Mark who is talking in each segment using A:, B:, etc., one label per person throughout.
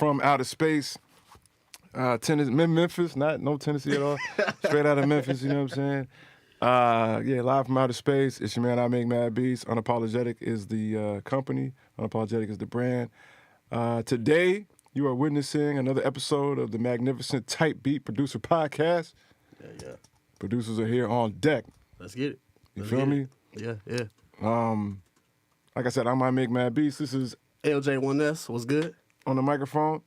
A: from outer space. Tennessee, Memphis, no Tennessee at all. Straight out of Memphis, you know what I'm saying? Yeah, live from outer space. It's your man, I Make Mad Beats. Unapologetic is the company. Unapologetic is the brand. Today, you are witnessing another episode of the Magnificent Type Beat Producer Podcast.
B: Yeah.
A: Producers are here on deck.
B: Let's get it.
A: You feel me?
B: Yeah.
A: Like I said, I'm I Make Mad Beats. This is
B: LJ1S, what's good?
A: on the microphone.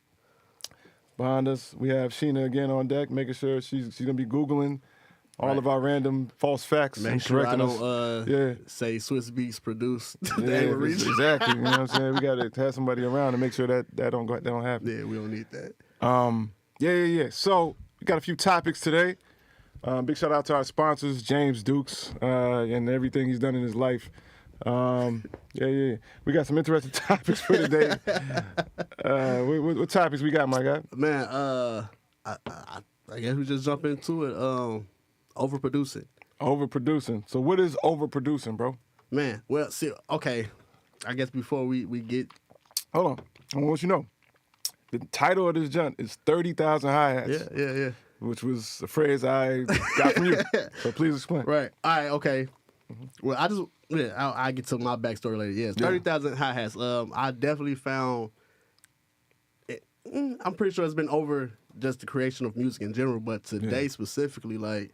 A: Behind us, we have Sheena again on deck, making sure she's gonna be Googling all of our random false facts
B: Make
A: and
B: sure I
A: correcting
B: don't
A: us.
B: say Swiss Beats produced the
A: Yeah,
B: Ava region.
A: exactly. You know what I'm saying? We gotta have somebody around to make sure that don't happen.
B: Yeah, we don't need that.
A: Yeah. So we got a few topics today. Big shout out to our sponsors, James Dukes, and everything he's done in his life. Yeah. We got some interesting topics for today. What topics we got, my guy?
B: Man, I guess we just jump into it. Overproducing.
A: Overproducing. So what is overproducing, bro?
B: Man, well, see, okay. I guess before we get...
A: Hold on. I want you to know. The title of this junk is 30,000 hi-hats.
B: Yeah.
A: Which was a phrase I got from you. So please explain.
B: Right. All right, okay. Well, I'll get to my backstory later. Yeah, 30,000 hi-hats. I definitely found... I'm pretty sure it's been over just the creation of music in general, but today specifically, like...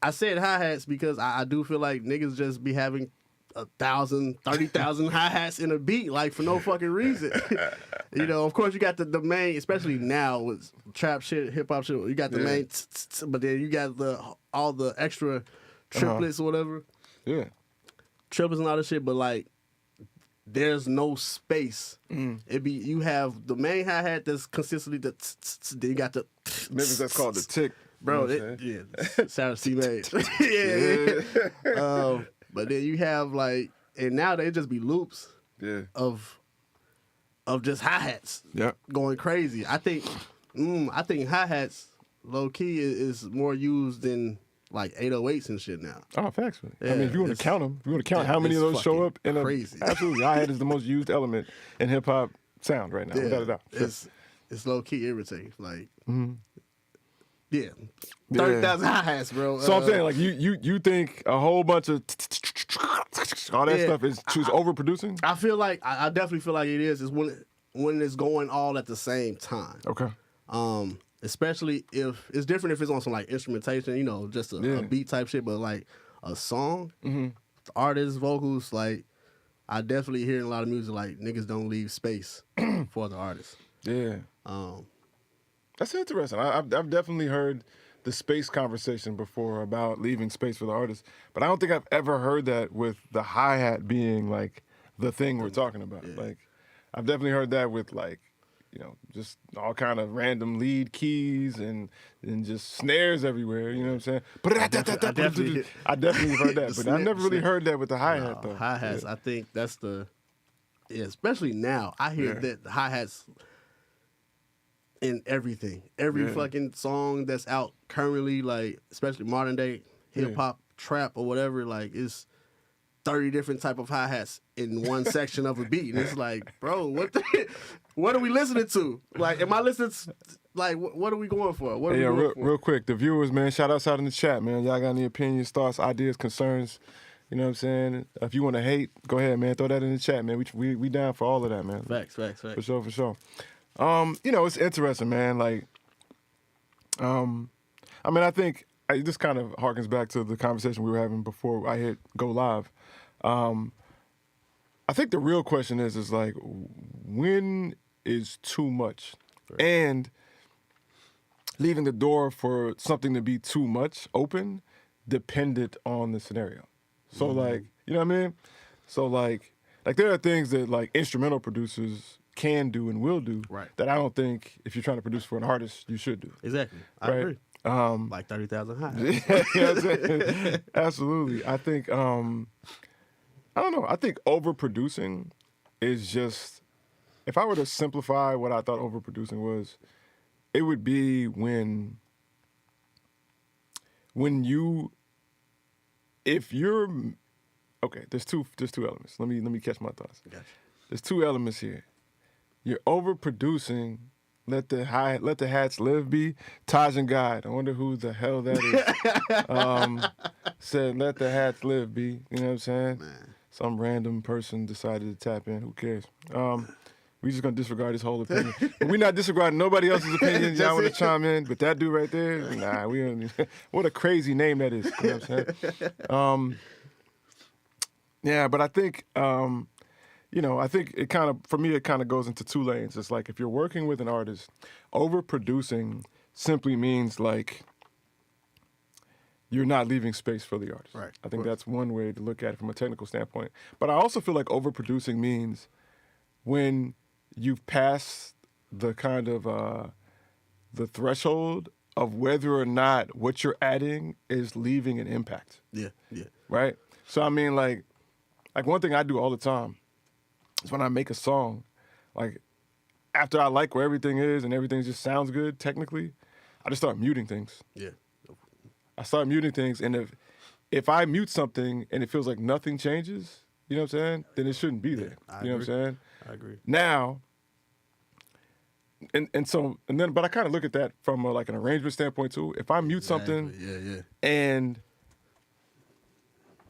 B: I said hi-hats because I do feel like niggas just be having 1,000, 30,000 hi-hats in a beat, like, for no fucking reason. You know, of course, you got the main, especially now with trap shit, hip-hop shit, you got the main, but then you got all the extra triplets or whatever.
A: Yeah.
B: Triplets and all this shit, but, like, there's no space. You have the main hi-hat that's consistently then you got the...
A: Maybe that's called the tick.
B: Bro, Sarah C. Mays. Yeah. But then you have like, and now they just be loops of just hi-hats going crazy. I think hi-hats low key is more used than like 808s and shit now.
A: Oh, facts.
B: Yeah,
A: I mean, if you want to count them, if you want to count how many of those show up in
B: crazy.
A: Absolutely, hi-hat is the most used element in hip hop sound right now. Without a doubt. Sure.
B: It's low key irritating. Like. Yeah, 30,000 hi-hats, bro.
A: So I'm saying, like, you think a whole bunch of all that stuff is overproducing?
B: I feel like I definitely feel like it is. Is when it's going all at the same time.
A: Okay.
B: Especially if it's different if it's on some like instrumentation, you know, just a beat type shit. But like a song, artists, vocals, like I definitely hear in a lot of music like niggas don't leave space for the artists.
A: Yeah. That's interesting. I've definitely heard the space conversation before about leaving space for the artist, but I don't think I've ever heard that with the hi-hat being like the thing we're talking about.
B: Yeah.
A: Like, I've definitely heard that with like, you know, just all kind of random lead keys and just snares everywhere. You know what I'm saying? I definitely heard that, but I never really heard that with the hi-hat though.
B: Hi-hats, I think that's especially now. I hear that the hi-hats in everything. Every fucking song that's out currently, like, especially modern day hip-hop, trap, or whatever, like, it's 30 different type of hi-hats in one section of a beat. And it's like, bro, what are we listening to? Like, am I listening to, like, what are we going for? What are we going for?
A: Real quick, the viewers, man, shout outs out in the chat, man. Y'all got any opinions, thoughts, ideas, concerns? You know what I'm saying? If you want to hate, go ahead, man. Throw that in the chat, man. We down for all of that, man.
B: Facts.
A: For sure. You know, it's interesting, man. Like, I mean, I think this kind of harkens back to the conversation we were having before I hit go live. I think the real question is like, when is too much? Right. And leaving the door for something to be too much open, dependent on the scenario. So like, you know what I mean? So like there are things that like instrumental producers can do and will do that I don't think if you're trying to produce for an artist, you should do.
B: Exactly. I agree. Like 30,000 high.
A: You know what I'm saying? Absolutely. I think, I don't know. I think overproducing is just, if I were to simplify what I thought overproducing was, it would be when okay, there's two elements. Let me catch my thoughts.
B: Gotcha.
A: There's two elements here. You're overproducing. Let the hats live be. Taj and God. I wonder who the hell that is. Said let the hats live be. You know what I'm saying?
B: Man.
A: Some random person decided to tap in. Who cares? We just gonna disregard his whole opinion. But we're not disregarding nobody else's opinion. Y'all want to chime in, but that dude right there, nah, we don't. What a crazy name that is. You know what I'm saying? Yeah, but I think, I think it kind of, for me, it kind of goes into two lanes. It's like if you're working with an artist, overproducing simply means like you're not leaving space for the artist.
B: Right.
A: I think that's one way to look at it from a technical standpoint. But I also feel like overproducing means when you've passed the kind of the threshold of whether or not what you're adding is leaving an impact.
B: Yeah.
A: Right? So I mean, like one thing I do all the time is when I make a song, like after I like where everything is and everything just sounds good technically, I just start muting things.
B: Yeah.
A: I start muting things, and if I mute something and it feels like nothing changes, you know what I'm saying? Then it shouldn't be there.
B: I
A: You know what I'm saying?
B: I agree.
A: Now, but I kind of look at that from like an arrangement standpoint too. If I mute something,
B: Yeah.
A: and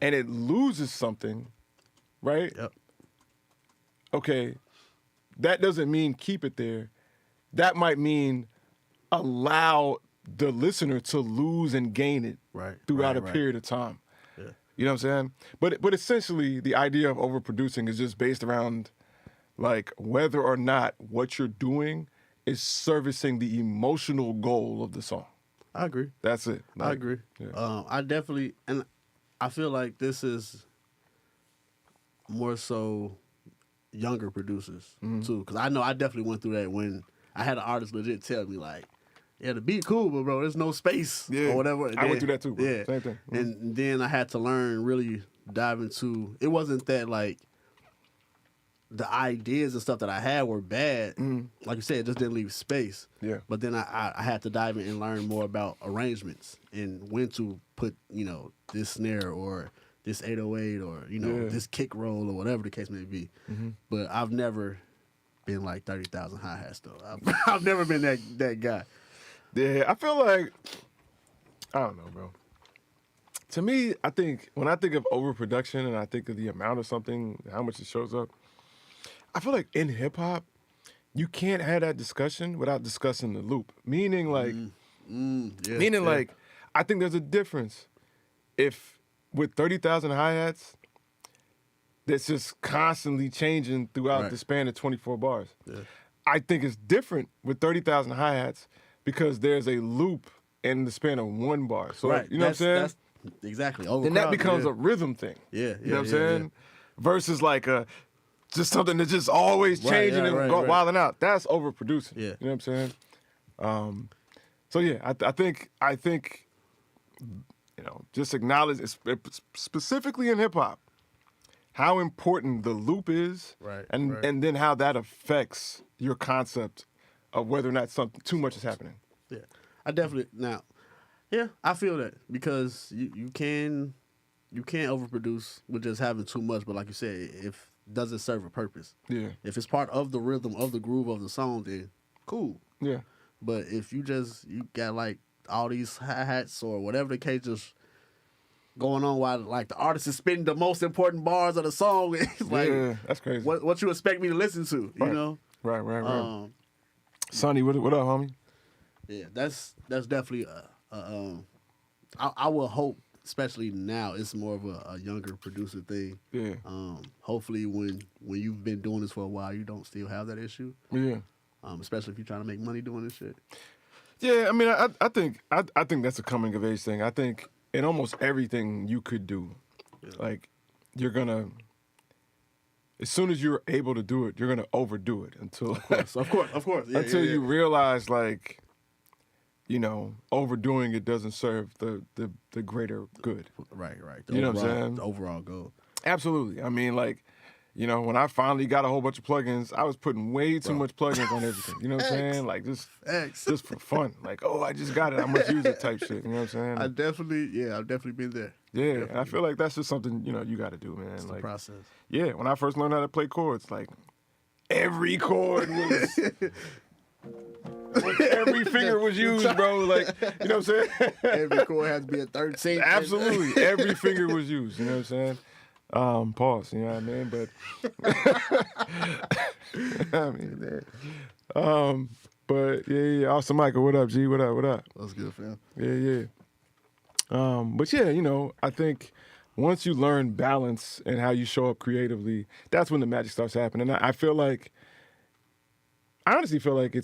A: it loses something, right?
B: Yep.
A: Okay, that doesn't mean keep it there. That might mean allow the listener to lose and gain it throughout a period of time.
B: Yeah.
A: You know what I'm saying? But essentially, the idea of overproducing is just based around like whether or not what you're doing is servicing the emotional goal of the song.
B: I agree.
A: That's it.
B: I agree.
A: Yeah.
B: I definitely, and I feel like this is more so younger producers too, because I know I definitely went through that when I had an artist legit tell me like, yeah, the beat cool, but bro, there's no space or whatever. And
A: I went through that too, bro.
B: Yeah,
A: Same thing.
B: And then I had to learn, really dive into. It wasn't that like the ideas and stuff that I had were bad. Like you said, it just didn't leave space.
A: Yeah.
B: But then I had to dive in and learn more about arrangements and when to put, this snare or this 808 or, this kick roll or whatever the case may be. But I've never been like 30,000 hi-hats though. I've never been that guy.
A: Yeah, I feel like, I don't know, bro. To me, I think when I think of overproduction and I think of the amount of something, how much it shows up, I feel like in hip hop, you can't have that discussion without discussing the loop. Meaning like, I think there's a difference if with 30,000 hi-hats, that's just constantly changing throughout the span of 24 bars.
B: Yeah.
A: I think it's different with 30,000 hi-hats because there's a loop in the span of one bar. So, you know what I'm saying?
B: That's exactly.
A: Then that becomes a rhythm thing.
B: Yeah,
A: You know what I'm saying? Versus like just something that's just always changing and wilding out. That's overproducing.
B: Yeah.
A: You know what I'm saying? So yeah, I think just acknowledge, specifically in hip hop, how important the loop is, and then how that affects your concept of whether or not something too much is happening.
B: Yeah, I definitely I feel that because you can overproduce with just having too much, but like you said, if does it serve a purpose?
A: Yeah.
B: If it's part of the rhythm of the groove of the song, then cool.
A: Yeah.
B: But if you got like all these hi-hats or whatever the case just going on while like the artist is spitting the most important bars of the song, it's like,
A: that's crazy.
B: What you expect me to listen to, you know?
A: Right. Sonny, what up, homie?
B: Yeah, that's definitely I will hope, especially now, it's more of a younger producer thing.
A: Yeah.
B: Hopefully when you've been doing this for a while, you don't still have that issue.
A: Yeah.
B: Especially if you're trying to make money doing this shit.
A: Yeah, I mean, I think that's a coming of age thing. I think in almost everything you could do, like you're gonna, as soon as you're able to do it, you're gonna overdo it until
B: of course, yeah,
A: until you realize like, overdoing it doesn't serve the greater good.
B: Right.
A: You know what I'm saying?
B: The overall goal.
A: Absolutely. I mean, like, when I finally got a whole bunch of plugins, I was putting way too much plugins on everything. You know what I'm saying? Like, just for fun. Like, I just got it. I must use it type shit. You know what I'm saying?
B: I've definitely been there.
A: Yeah, and I feel like that's just something, you got to do, man.
B: It's
A: like
B: the process.
A: Yeah, when I first learned how to play chords, like, every chord was. Every finger was used, bro. Like, you know what I'm saying?
B: Every chord has to be a 13th.
A: Absolutely. Every finger was used, you know what I'm saying? Pause, you know what I mean? But I mean, but yeah. Austin Michael, what up, G? What up?
B: That's good, fam.
A: Yeah. But yeah, you know, I think once you learn balance and how you show up creatively, that's when the magic starts happening. And I honestly feel like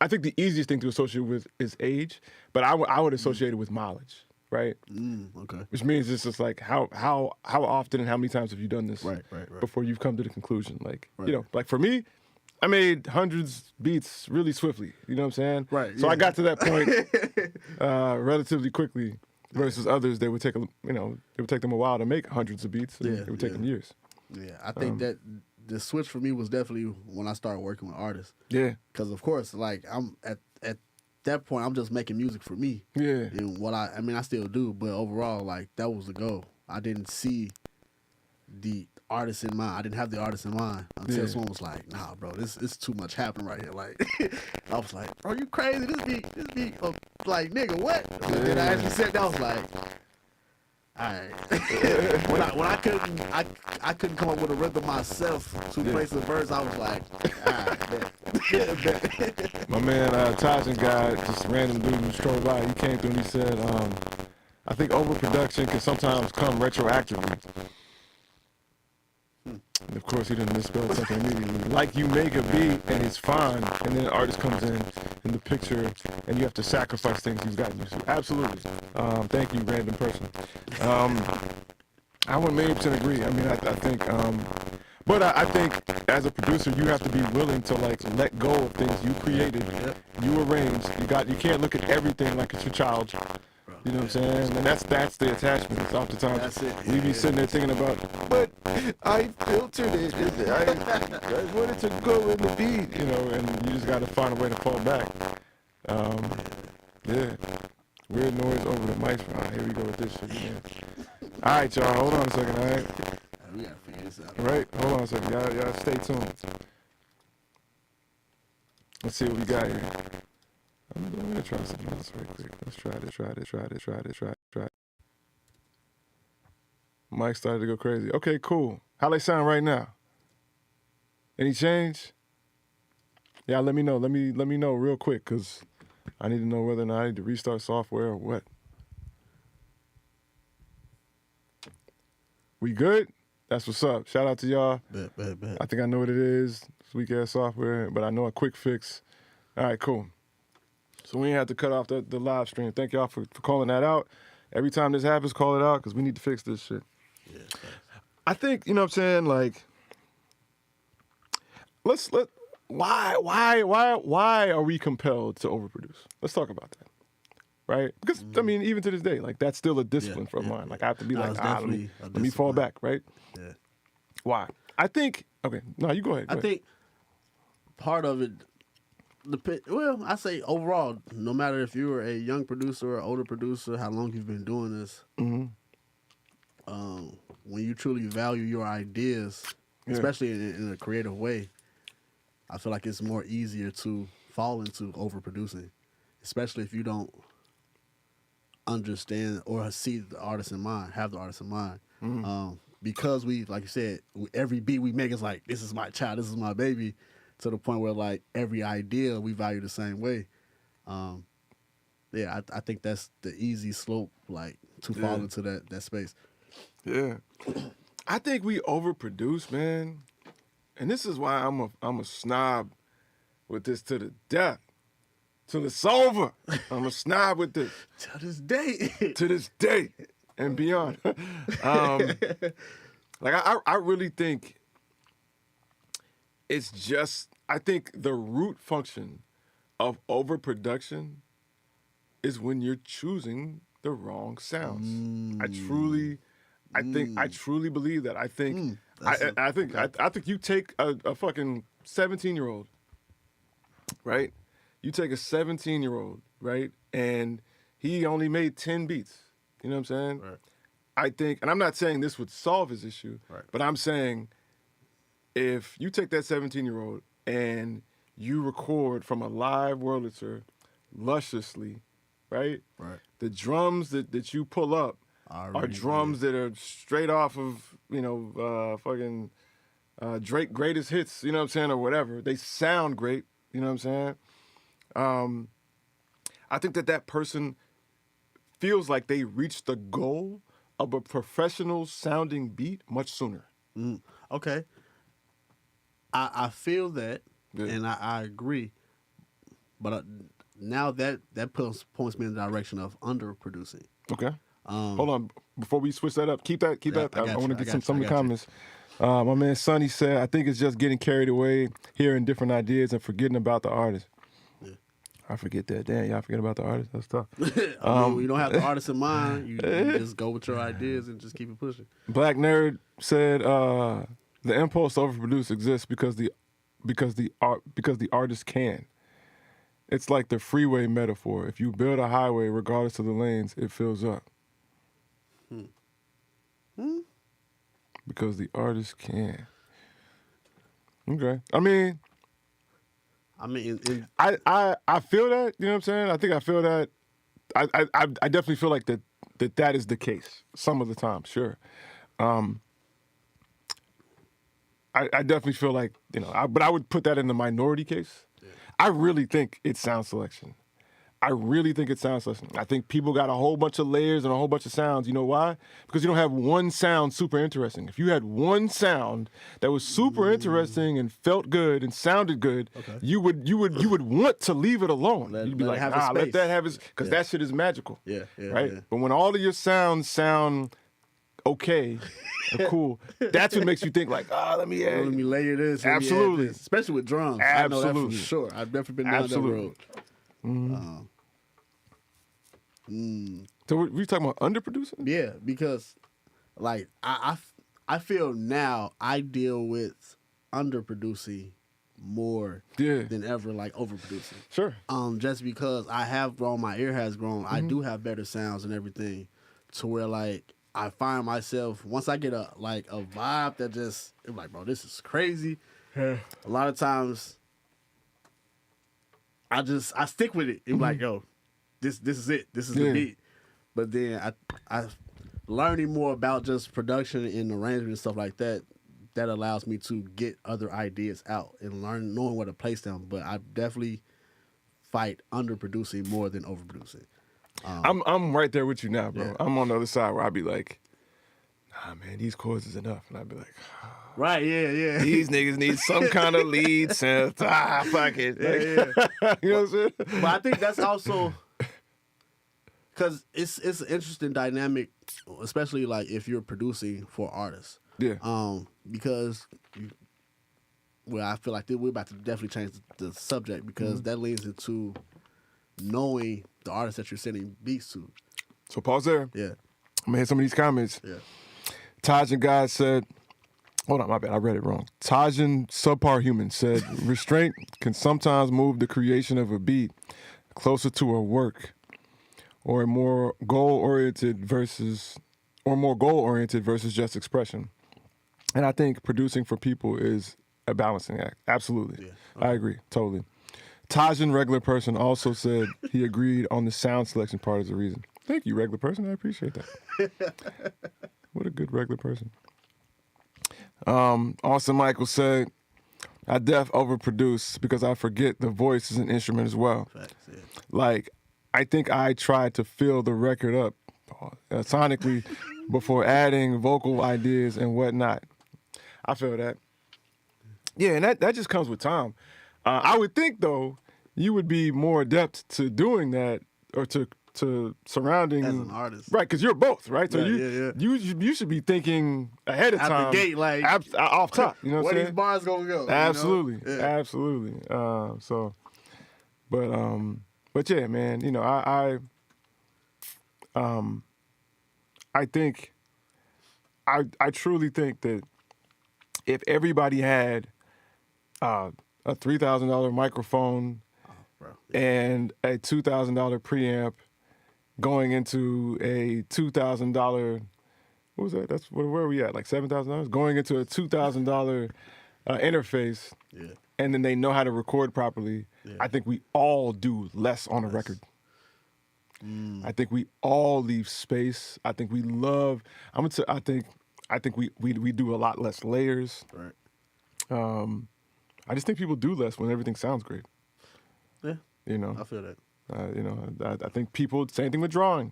A: I think the easiest thing to associate with is age, but I would associate it with mileage, right?
B: Okay.
A: Which means it's just like how often and how many times have you done this
B: Right.
A: before you've come to the conclusion? Like,
B: Right.
A: you know, like for me, I made hundreds beats really swiftly. You know what I'm saying?
B: Right,
A: So
B: yeah.
A: I got to that point relatively quickly versus others, they would take them a while to make hundreds of beats. And
B: Yeah,
A: it would take
B: yeah.
A: them years.
B: Yeah, I think that the switch for me was definitely when I started working with artists.
A: Yeah.
B: Because of course, like I'm at that point, I'm just making music for me.
A: Yeah.
B: And what I still do, but overall, like that was the goal. I didn't see the artist in mind. I didn't have the artist in mind until
A: Yeah.
B: someone was like, "Nah, bro, this is too much happening right here." Like, I was like, "Bro, you crazy? This beat, like, nigga, what?" And then I actually said that, I was like, "All right." when I couldn't come up with a rhythm myself to place the verse, I was like, "All right, bet."
A: My man, Tajin guy, just random dude who strolled by, he came through and he said, I think overproduction can sometimes come retroactively. And of course, he didn't misspell something immediately. Like you make a beat and it's fine, and then an artist comes in the picture, and you have to sacrifice things he's gotten used to. Absolutely. Thank you, random person. I would 1,000,000% agree. I mean, I think, but I think as a producer, you have to be willing to like let go of things you created, you arranged. You can't look at everything like it's your child. You know what I'm saying? And that's the attachment. It's oftentimes
B: That's it.
A: we be sitting there thinking about, but I filtered it. I wanted to go in the beat, you know, and you just got to find a way to fall back. Yeah. Weird noise over the mics. Here we go with this shit, man. All right, y'all. Hold on a second, all right?
B: We gotta figure this out.
A: Right? Hold on a second. Y'all stay tuned. Let's see what we got here. I'm gonna try something else right quick. Let's try it. Mike started to go crazy. Okay, cool. How they sound right now? Any change? Yeah, let me know. Let me know real quick, cause I need to know whether or not I need to restart software or what. We good? That's what's up. Shout out to y'all.
B: Bet.
A: I think I know what it is. It's weak ass software, but I know a quick fix. All right, cool. So we ain't have to cut off the live stream. Thank y'all for calling that out. Every time this happens, call it out because we need to fix this shit.
B: Yeah.
A: I think, you know what I'm saying, like, why are we compelled to overproduce? Let's talk about that. Right? Because I mean, even to this day, like that's still a discipline for mine. Like I have to be
B: No,
A: like,
B: it's
A: let
B: definitely a
A: me fall
B: discipline.
A: back, right?
B: Yeah.
A: Why? I think okay, no, you go ahead.
B: I think part of it, I say overall, no matter if you're a young producer or older producer, how long you've been doing this, when you truly value your ideas, especially in a creative way, I feel like it's more easier to fall into overproducing, especially if you don't understand or see the artist in mind, have the artist in mind. Because we, like you said, every beat we make is like, this is my child, this is my baby, to the point where like every idea we value the same way. I think that's the easy slope, like to fall into that space.
A: Yeah. I think we overproduce, man. And this is why I'm a snob with this to the death. Till it's over. I'm a snob with this.
B: To this day.
A: To this day and beyond. Like I really think it's just I think the root function of overproduction is when you're choosing the wrong sounds. I truly believe that. I think I think you take a fucking 17-year-old, right? You take a 17-year-old, right? And he only made 10 beats. You know what I'm saying?
B: Right.
A: I think, and I'm not saying this would solve his issue,
B: Right.
A: but I'm saying if you take that 17-year-old and you record from a live Wurlitzer lusciously, right?
B: Right.
A: The drums that you pull up are
B: Already,
A: drums that are straight off of, fucking Drake greatest hits, you know what I'm saying, or whatever. They sound great, you know what I'm saying? I think that person feels like they reached the goal of a professional sounding beat much sooner.
B: Okay. I feel that,
A: Yeah.
B: and I agree. But now that points me in the direction of underproducing.
A: Okay. Hold on. Before we switch that up, keep that.
B: Yeah,
A: I
B: got
A: want
B: you,
A: to
B: I
A: get
B: got
A: some
B: you,
A: of the
B: I got you.
A: comments. My man Sonny said, I think it's just getting carried away, hearing different ideas and forgetting about the artist.
B: Yeah.
A: I forget that. Damn, y'all forget about the artist? That's tough.
B: I mean, when you don't have the artist in mind, you just go with your ideas and just keep it pushing.
A: Black Nerd said, the impulse to overproduce exists because the artist can. It's like the freeway metaphor. If you build a highway, regardless of the lanes, it fills up. Because the artist can. Okay. I mean, I feel that, you know what I'm saying? I think I feel that. I definitely feel like that is the case some of the time, sure. I definitely feel like, but I would put that in the minority case. Yeah. I really think it's sound selection. I think people got a whole bunch of layers and a whole bunch of sounds. You know why? Because you don't have one sound super interesting. If you had one sound that was super interesting and felt good and sounded good, okay, you would want to leave it alone. You'd be like, let that have its, because that shit is magical.
B: Yeah,
A: right?
B: Yeah.
A: But when all of your sounds sound okay, cool, that's what makes you think like, let me
B: layer this.
A: Absolutely.
B: This. Especially with drums.
A: Absolutely.
B: I know that for sure. I've definitely been down that road.
A: So we talking about underproducing?
B: Yeah, because like I feel now I deal with underproducing more than ever, like overproducing.
A: Sure.
B: Just because I have grown, my ear has grown, I do have better sounds and everything, to where like I find myself, once I get a vibe that just, I'm like, bro, this is crazy. A lot of times I stick with it. It's like, yo, this is it. This is the beat. But then I learning more about just production and arrangement and stuff like that, that allows me to get other ideas out and knowing where to place them. But I definitely fight underproducing more than overproducing.
A: I'm right there with you now, bro. Yeah. I'm on the other side where I'd be like, nah, man, these chords is enough. And I'd be like,
B: right, yeah.
A: These niggas need some kind of lead synth. Fuck it.
B: Yeah.
A: You know what I'm saying?
B: But I think that's also because it's an interesting dynamic, especially like if you're producing for artists.
A: Yeah.
B: Because I feel like we're about to definitely change the subject, because that leads into knowing the artist that you're sending beats to.
A: So pause there.
B: Yeah.
A: I'm gonna hit some of these comments.
B: Yeah.
A: Tajan God said, hold on, my bad, I read it wrong. Tajan Subpar Human said, restraint can sometimes move the creation of a beat closer to a work, or more goal-oriented versus just expression. And I think producing for people is a balancing act. Absolutely. Yeah. Okay. I agree, totally. Tajan Regular Person also said he agreed on the sound selection part as a reason. Thank you, Regular Person. I appreciate that. What a good regular person. Austin Michael said, I overproduce because I forget the voice is an instrument as well.
B: Facts, yeah.
A: Like, I think I tried to fill the record up sonically before adding vocal ideas and whatnot. I feel that. Yeah, and that just comes with time. I would think, though, you would be more adept to doing that, or to surrounding
B: as an artist,
A: right? Because you're both, right? So
B: yeah.
A: You should be thinking ahead of time,
B: out the gate, like
A: off top. You know what I'm saying?
B: Where these bars gonna go?
A: Absolutely,
B: you know?
A: Absolutely. But yeah, man. You know, I think, I truly think that if everybody had a $3,000 microphone and a $2,000 preamp going into a $2,000, what was that? Where are we at? Like $7,000? Going into a $2,000 interface,
B: Yeah.
A: and then they know how to record properly,
B: Yeah.
A: I think we all do less on a record. I think we all leave space. I think we love. I think we do a lot less layers.
B: Right.
A: I just think people do less when everything sounds great.
B: Yeah.
A: You know.
B: I feel that.
A: I think people. Same thing with drawing.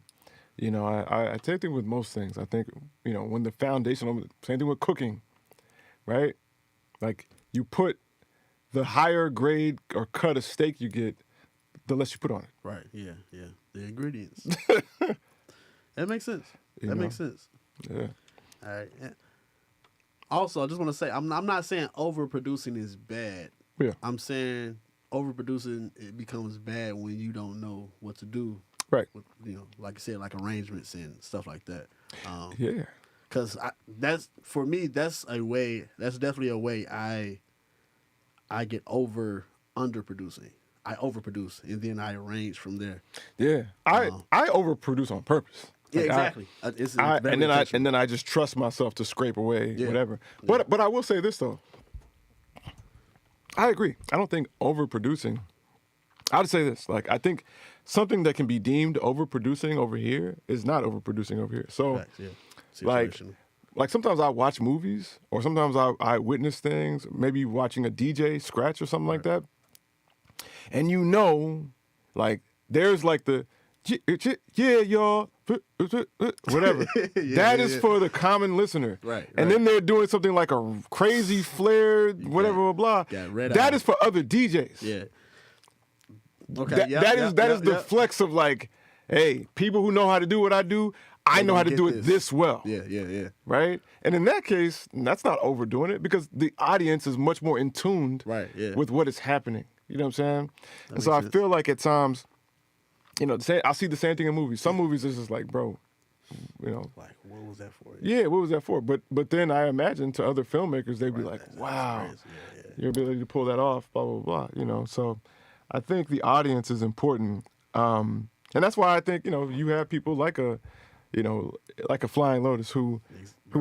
A: You know, I same thing with most things. I think when the foundation. Same thing with cooking, right? Like you put the higher grade or cut of steak you get, the less you put on it.
B: Right. Yeah. Yeah. The ingredients. That makes sense.
A: You
B: That
A: know.
B: makes sense.
A: Yeah.
B: All right. Yeah. Also, I just want to say I'm not saying overproducing is bad.
A: Yeah.
B: I'm saying overproducing it becomes bad when you don't know what to do.
A: Right.
B: With, like you said, like arrangements and stuff like that.
A: Yeah.
B: Because that's for me. That's definitely a way I get underproducing. I overproduce and then I arrange from there.
A: Yeah. I overproduce on purpose.
B: Yeah,
A: Like,
B: exactly. It's
A: I,
B: very
A: and then
B: intentional.
A: I just trust myself to scrape away
B: Yeah.
A: whatever.
B: Yeah.
A: But I will say this though. I agree. I don't think overproducing. I would say this. Like I think something that can be deemed overproducing over here is not overproducing over here. So
B: Facts, yeah.
A: like
B: Situational.
A: like sometimes I watch movies or sometimes I witness things, maybe watching a DJ scratch or something like that. And like there's like the yeah, y'all, whatever. That is for the common listener.
B: Right,
A: And
B: right.
A: then they're doing something like a crazy flare, whatever, blah, blah.
B: got red
A: That
B: eye.
A: is for other DJs.
B: Yeah. Okay.
A: That is the flex of like, hey, people who know how to do what I do, I know how to
B: get
A: do it this well.
B: Yeah.
A: Right? And in that case, that's not overdoing it because the audience is much more in tuned
B: Right, yeah.
A: with what is happening. You know what I'm saying? And so
B: makes
A: I
B: sense.
A: feel like at times, I see the same thing in movies. Some movies is just like, bro,
B: Like, what was that for?
A: yeah, what was that for? But then I imagine to other filmmakers, they'd be like,
B: That's
A: wow,
B: crazy. Yeah.
A: your ability to pull that off, blah, blah, blah, So I think the audience is important. And that's why I think, you have people like a Flying Lotus who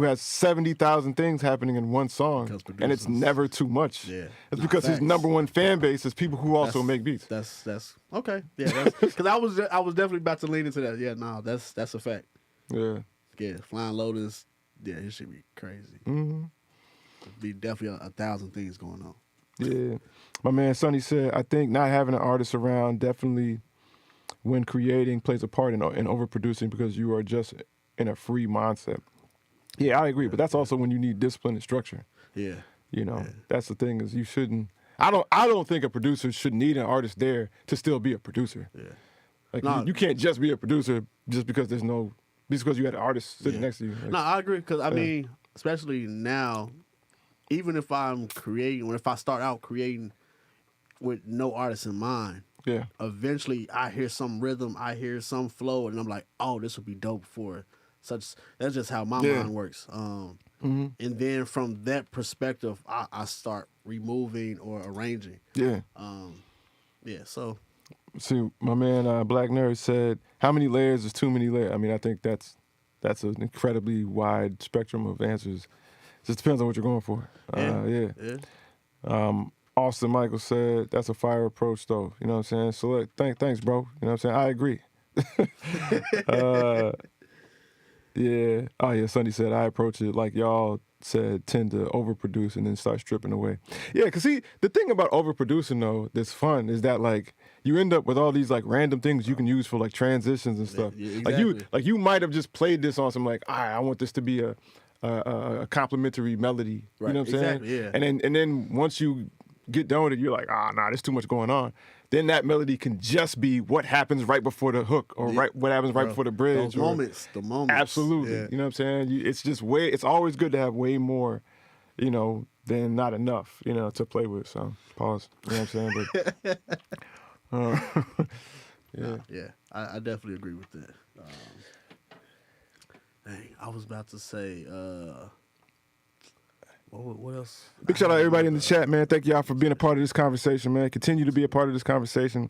A: has 70,000 things happening in one song,
B: Because
A: and it's
B: producers-
A: never too much.
B: Yeah.
A: It's
B: Nah,
A: because his
B: facts.
A: number one fan base is people who also make beats.
B: That's okay. Yeah, because I was definitely about to lean into that. Yeah, no, that's a fact.
A: Yeah.
B: Yeah, Flying Lotus. Yeah, it should be crazy.
A: Mm-hmm.
B: Be definitely 1,000 things going on.
A: Yeah. My man Sonny said, I think not having an artist around definitely when creating plays a part in overproducing because you are just in a free mindset. Yeah, I agree, but that's also when you need discipline and structure.
B: Yeah.
A: That's the thing is you shouldn't. I don't think a producer should need an artist there to still be a producer.
B: Yeah.
A: Like
B: No.
A: you can't just be a producer just because because you had an artist sitting next to you. Like,
B: No, I agree. Because, I mean, especially now, even if I'm creating, or if I start out creating with no artist in mind,
A: yeah.
B: eventually I hear some rhythm, I hear some flow, and I'm like, oh, this would be dope for such. That's just how my
A: Yeah.
B: mind works. And then from that perspective, I start removing or arranging.
A: Yeah.
B: Yeah, so
A: See, my man Black Nerd said, "How many layers is too many layers?" I mean, I think that's an incredibly wide spectrum of answers. Just depends on what you're going for.
B: yeah.
A: Austin Michael said, "That's a fire approach, though." You know what I'm saying? So look, thanks, bro. You know what I'm saying? I agree. Yeah. Oh yeah. Sonny said, "I approach it like y'all said, tend to overproduce and then start stripping away." Yeah, cause see, the thing about overproducing though, that's fun is that like you end up with all these like random things you can use for like transitions and stuff.
B: Yeah,
A: Like you might have just played this on some like, I want this to be a complimentary melody.
B: Right,
A: You know what I'm saying?
B: exactly, yeah.
A: And then once you get done with it, you're like, nah, there's too much going on. Then that melody can just be what happens right before the hook or what happens right before the bridge.
B: Those
A: or-
B: moments, the moments.
A: Absolutely.
B: Yeah.
A: You know what I'm saying? It's always good to have way more, than not enough, to play with. So, pause. You know what I'm saying? But,
B: Yeah, I definitely agree with that. Dang, I was about to say, what else?
A: big shout out to everybody in the chat, man. Thank y'all for being a part of this conversation, man. Continue to be a part of this conversation.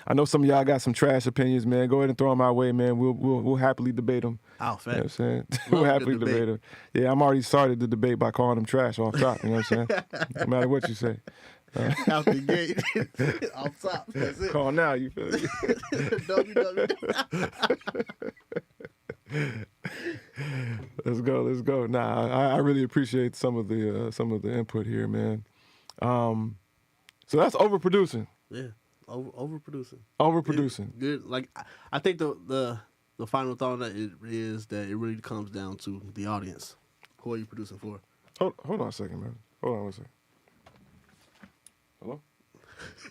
A: I know some of y'all got some trash opinions, man. Go ahead and throw them our way, man. We'll happily debate them.
B: Oh,
A: You know what I'm
B: facts.
A: saying? We'll happily debate them. Yeah, I'm already started the debate by calling them trash off top. You know what I'm saying? No matter what you say.
B: Out the gate, off top. That's it.
A: Call now, you feel me? Let's go. Nah, I really appreciate some of the input here, man. So that's overproducing.
B: Yeah, overproducing.
A: Overproducing.
B: Good. Like I think the final thought on that is that it really comes down to the audience. Who are you producing for?
A: Hold on a second, man. Hold on one second. Hello?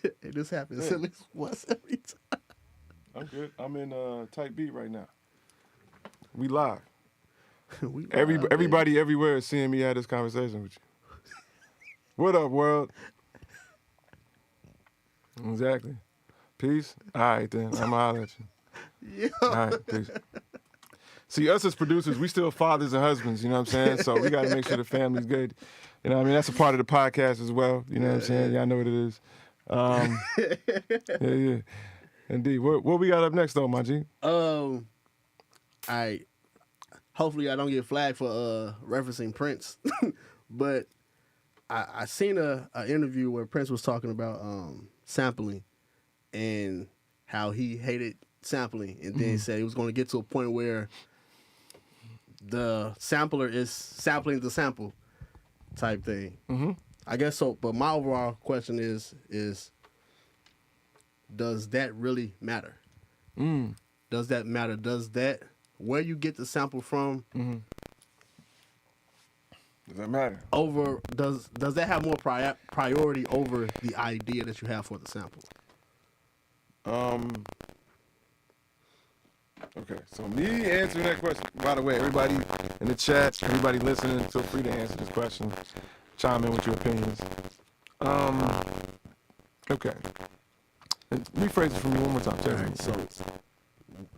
B: It just happens at least once every time.
A: I'm good. I'm in Type B right now. We live.
B: We live,
A: Everybody everywhere is seeing me have this conversation with you. What up, world? Exactly. Peace? All right, then. I'm going to holler at you.
B: Yeah.
A: All right, peace. See, us as producers, we still fathers and husbands, you know what I'm saying? So we got to make sure the family's good. You know what I mean? That's a part of the podcast as well. You know what I'm saying? Y'all know what it is. Yeah. Indeed. What we got up next, though, my G?
B: All right. Hopefully I don't get flagged for referencing Prince. But I seen a interview where Prince was talking about sampling and how he hated sampling, and then said he was going to get to a point where the sampler is sampling the sample type thing.
A: Mm-hmm.
B: I guess so. But my overall question is does that really matter? Does that matter? Does that where you get the sample from?
A: Mm-hmm. Does that matter?
B: Over does that have more priority over the idea that you have for the sample?
A: Okay, so me answering that question. By the way, everybody in the chat, everybody listening, feel free to answer this question. Chime in with your opinions. Okay. And rephrase it for me one more time.
B: All right, so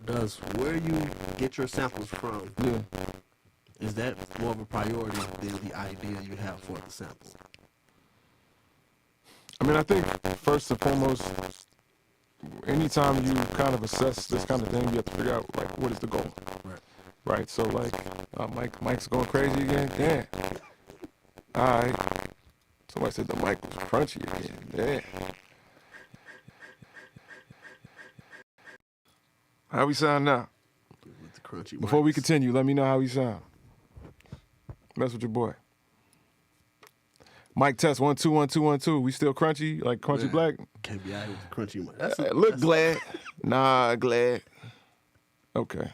B: does where you get your samples from,
A: Yeah.
B: is that more of a priority than the idea you have for the sample?
A: I mean, I think first and foremost, anytime you kind of assess this kind of thing, you have to figure out, like, what is the goal?
B: Right.
A: Right, so, like, Mike's going crazy again? Damn. All right. Somebody said the mic was crunchy again. Damn. How we sound now?
B: With the crunchy
A: Before we
B: mics.
A: continue, let me know how we sound. Mess with your boy. Mic test 1 2 1 2 1 2. We still crunchy, like crunchy
B: Man,
A: black.
B: Can't be out with the crunchy mic.
A: Look glad. Nah, glad. Okay.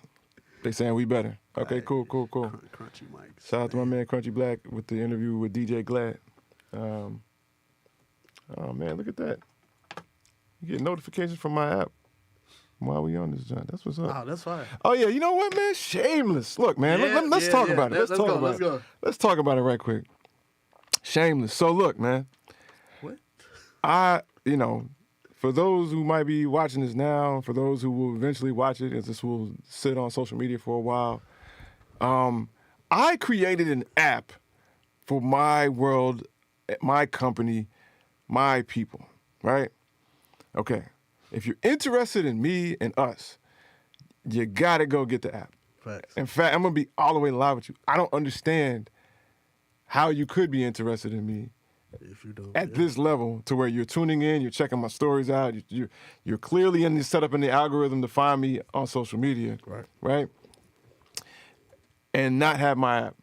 A: They saying we better. Okay,
B: Right.
A: cool.
B: Crunchy mics.
A: Shout out to my man Crunchy Black with the interview with DJ Glad. Oh man, look at that. You get notifications from my app while we on this joint. That's what's up.
B: Oh, that's fine.
A: Oh yeah, you know what, man? Shameless. Look, man.
B: Yeah,
A: Let's
B: yeah,
A: talk
B: yeah.
A: about it. Let's
B: Let's
A: talk
B: go,
A: about
B: let's
A: it.
B: go.
A: Let's talk about it right quick. Shameless. So look, man.
B: What?
A: For those who might be watching this now, for those who will eventually watch it, as this will sit on social media for a while, I created an app for my world, my company, my people, right? Okay. If you're interested in me and us, you gotta go get the app.
B: Facts.
A: In fact, I'm gonna be all the way live with you. I don't understand how you could be interested in me
B: If you don't.
A: at this level to where you're tuning in, you're checking my stories out, you're clearly set up in the algorithm to find me on social media, right? And not have my app,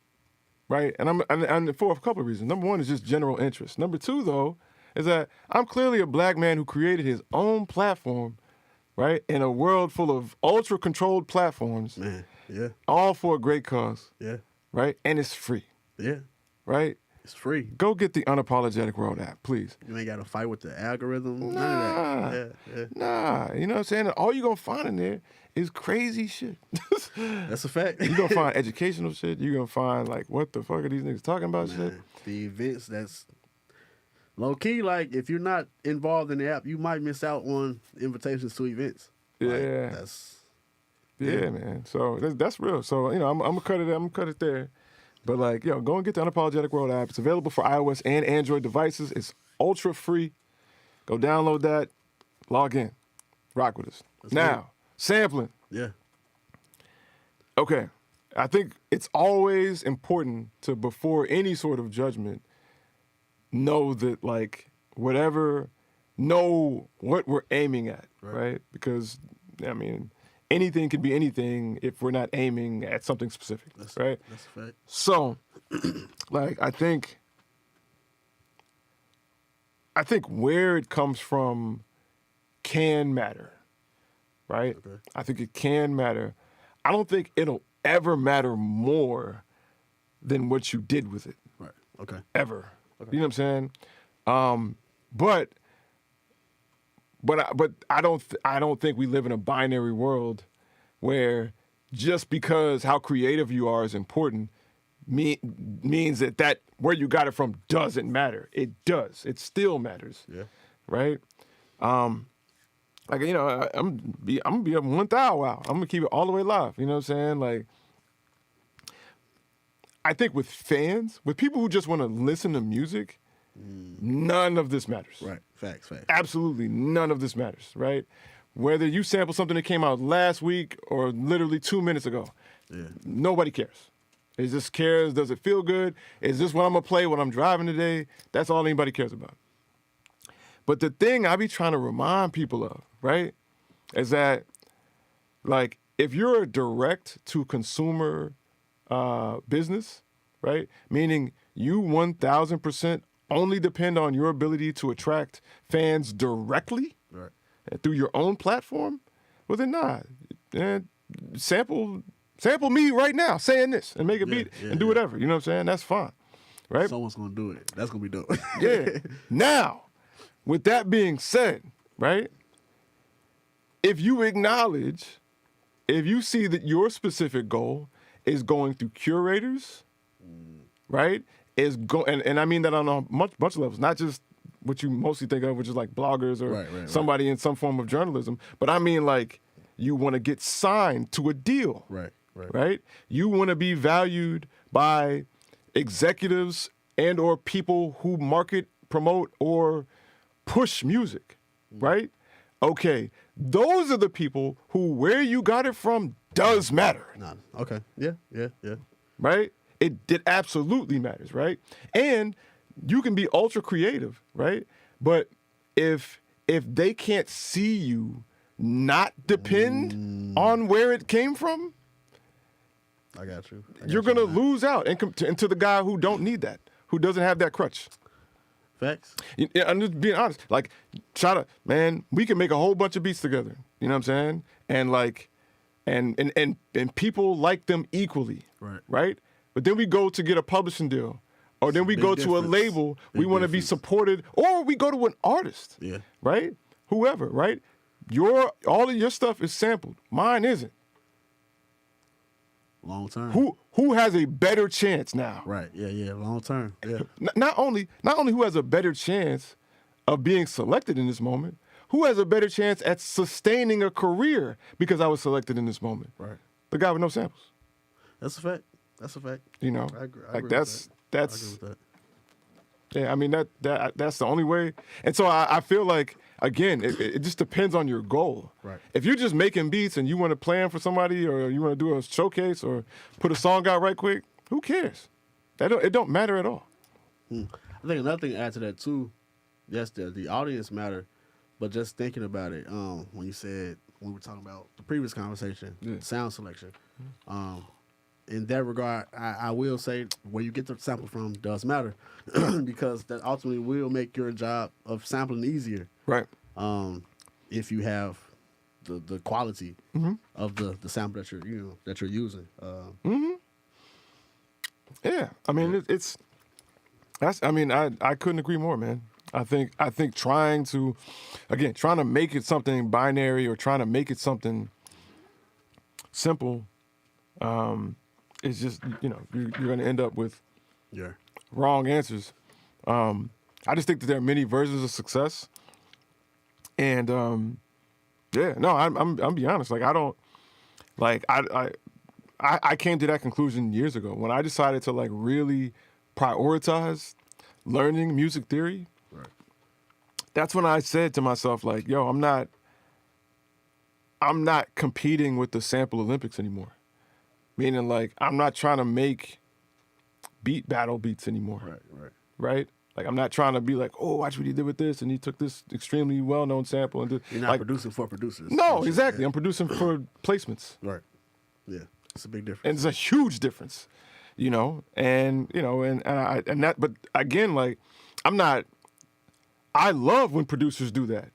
A: right? And I'm for a couple of reasons. Number one is just general interest. Number two, though, is that I'm clearly a black man who created his own platform, right? In a world full of ultra-controlled platforms,
B: Man, yeah,
A: all for a great cause,
B: yeah,
A: right? And it's free,
B: yeah.
A: right?
B: It's free.
A: Go get the Unapologetic World app, please.
B: You ain't got to fight with the algorithm.
A: Nah.
B: None of that. Yeah.
A: Nah, you know what I'm saying? All you're going to find in there is crazy shit.
B: That's a fact.
A: You're going to find educational shit. You're going to find, like, what the fuck are these niggas talking about shit?
B: Man, the events that's low key, like, if you're not involved in the app, you might miss out on invitations to events. Like,
A: Yeah.
B: that's
A: Yeah, man. So that's real. So, I'm going to cut it. I'm going to cut it there. But, like, go and get the Unapologetic World app. It's available for iOS and Android devices. It's ultra free. Go download that. Log in. Rock with us.
B: That's
A: Now, sampling.
B: Yeah.
A: Okay. I think it's always important to, before any sort of judgment, know that, like, know what we're aiming at, right? Because, I mean, anything can be anything if we're not aiming at something specific, right?
B: That's a fact.
A: So, like, I think where it comes from can matter, right?
B: Okay.
A: I think it can matter. I don't think it'll ever matter more than what you did with it,
B: Right. Okay.
A: ever. You know what I'm saying? But I don't think we live in a binary world where just because how creative you are is important means that where you got it from doesn't matter. It does. It still matters.
B: Yeah.
A: Right? Like, you know, I'm gonna be a 1,000 wow. I'm gonna keep it all the way live. You know what I'm saying? Like, I think with fans, with people who just want to listen to music, none of this matters.
B: Right. Facts.
A: Absolutely none of this matters, right? Whether you sample something that came out last week or literally 2 minutes ago, nobody cares. It just cares, does it feel good? Is this what I'm gonna play when I'm driving today? That's all anybody cares about. But the thing I be trying to remind people of, right, is that, like, if you're a direct to consumer business, right, meaning you 1,000% only depend on your ability to attract fans directly through your own platform, well then sample me right now saying this and make a beat and do whatever. You know what I'm saying? That's fine, right?
B: Someone's gonna do it. That's gonna be dope.
A: Yeah. Now, with that being said, right, if you see that your specific goal is going through curators, right, and I mean that on a bunch of levels, not just what you mostly think of, which is like bloggers or somebody in some form of journalism, but I mean, like, you want to get signed to a deal, right? You want to be valued by executives and or people who market, promote, or push music, right? Okay, those are the people who where you got it from does matter.
B: Okay. Yeah.
A: Right? It absolutely matters, right? And you can be ultra creative, right? But if they can't see you not depend on where it came from,
B: I got you.
A: you're gonna lose out and to the guy who don't need that, who doesn't have that crutch.
B: Facts.
A: Yeah, I'm just being honest. Like, man, we can make a whole bunch of beats together. You know what I'm saying? And like, and people like them equally. Right? But then we go to get a publishing deal. Or then we go to a label. We want to be supported. Or we go to an artist.
B: Yeah.
A: Right? Whoever, right? All of your stuff is sampled. Mine isn't.
B: Long term.
A: Who has a better chance now?
B: Right. Yeah. Long term. Yeah.
A: Not only who has a better chance of being selected in this moment, who has a better chance at sustaining a career because I was selected in this moment?
B: Right.
A: The guy with no samples.
B: That's a fact.
A: You know,
B: I agree.
A: like
B: with
A: that's
B: that. I agree with that.
A: Yeah, I mean that's the only way. And so I feel like, again, it just depends on your goal.
B: Right.
A: If you're just making beats and you want to play them for somebody, or you want to do a showcase or put a song out right quick, who cares? It don't matter at all.
B: I think another thing to add to that too, yes, the audience matter, but just thinking about it, when we were talking about the previous conversation, sound selection, in that regard, I will say where you get the sample from does matter because that ultimately will make your job of sampling easier.
A: Right.
B: If you have the quality of the sample that you're using.
A: Yeah. I mean I couldn't agree more, man. I think trying to make it something binary or trying to make it something simple, it's just, you're going to end up with wrong answers. I just think that there are many versions of success, and I'm being honest. Like, I don't, like, I came to that conclusion years ago when I decided to, like, really prioritize learning music theory. Right. That's when I said to myself, like, yo, I'm not I'm not competing with the sample Olympics anymore. Meaning, like, I'm not trying to make beat battle beats anymore.
B: Right.
A: Right? Like, I'm not trying to be like, oh, watch what he did with this, and he took this extremely well-known sample and did.
B: You're not
A: like,
B: producing for producers.
A: no,
B: Shit,
A: exactly.
B: yeah.
A: I'm producing for placements.
B: Right. Yeah. It's a big difference.
A: And it's a huge difference, you know. And that. But again, like, I love when producers do that.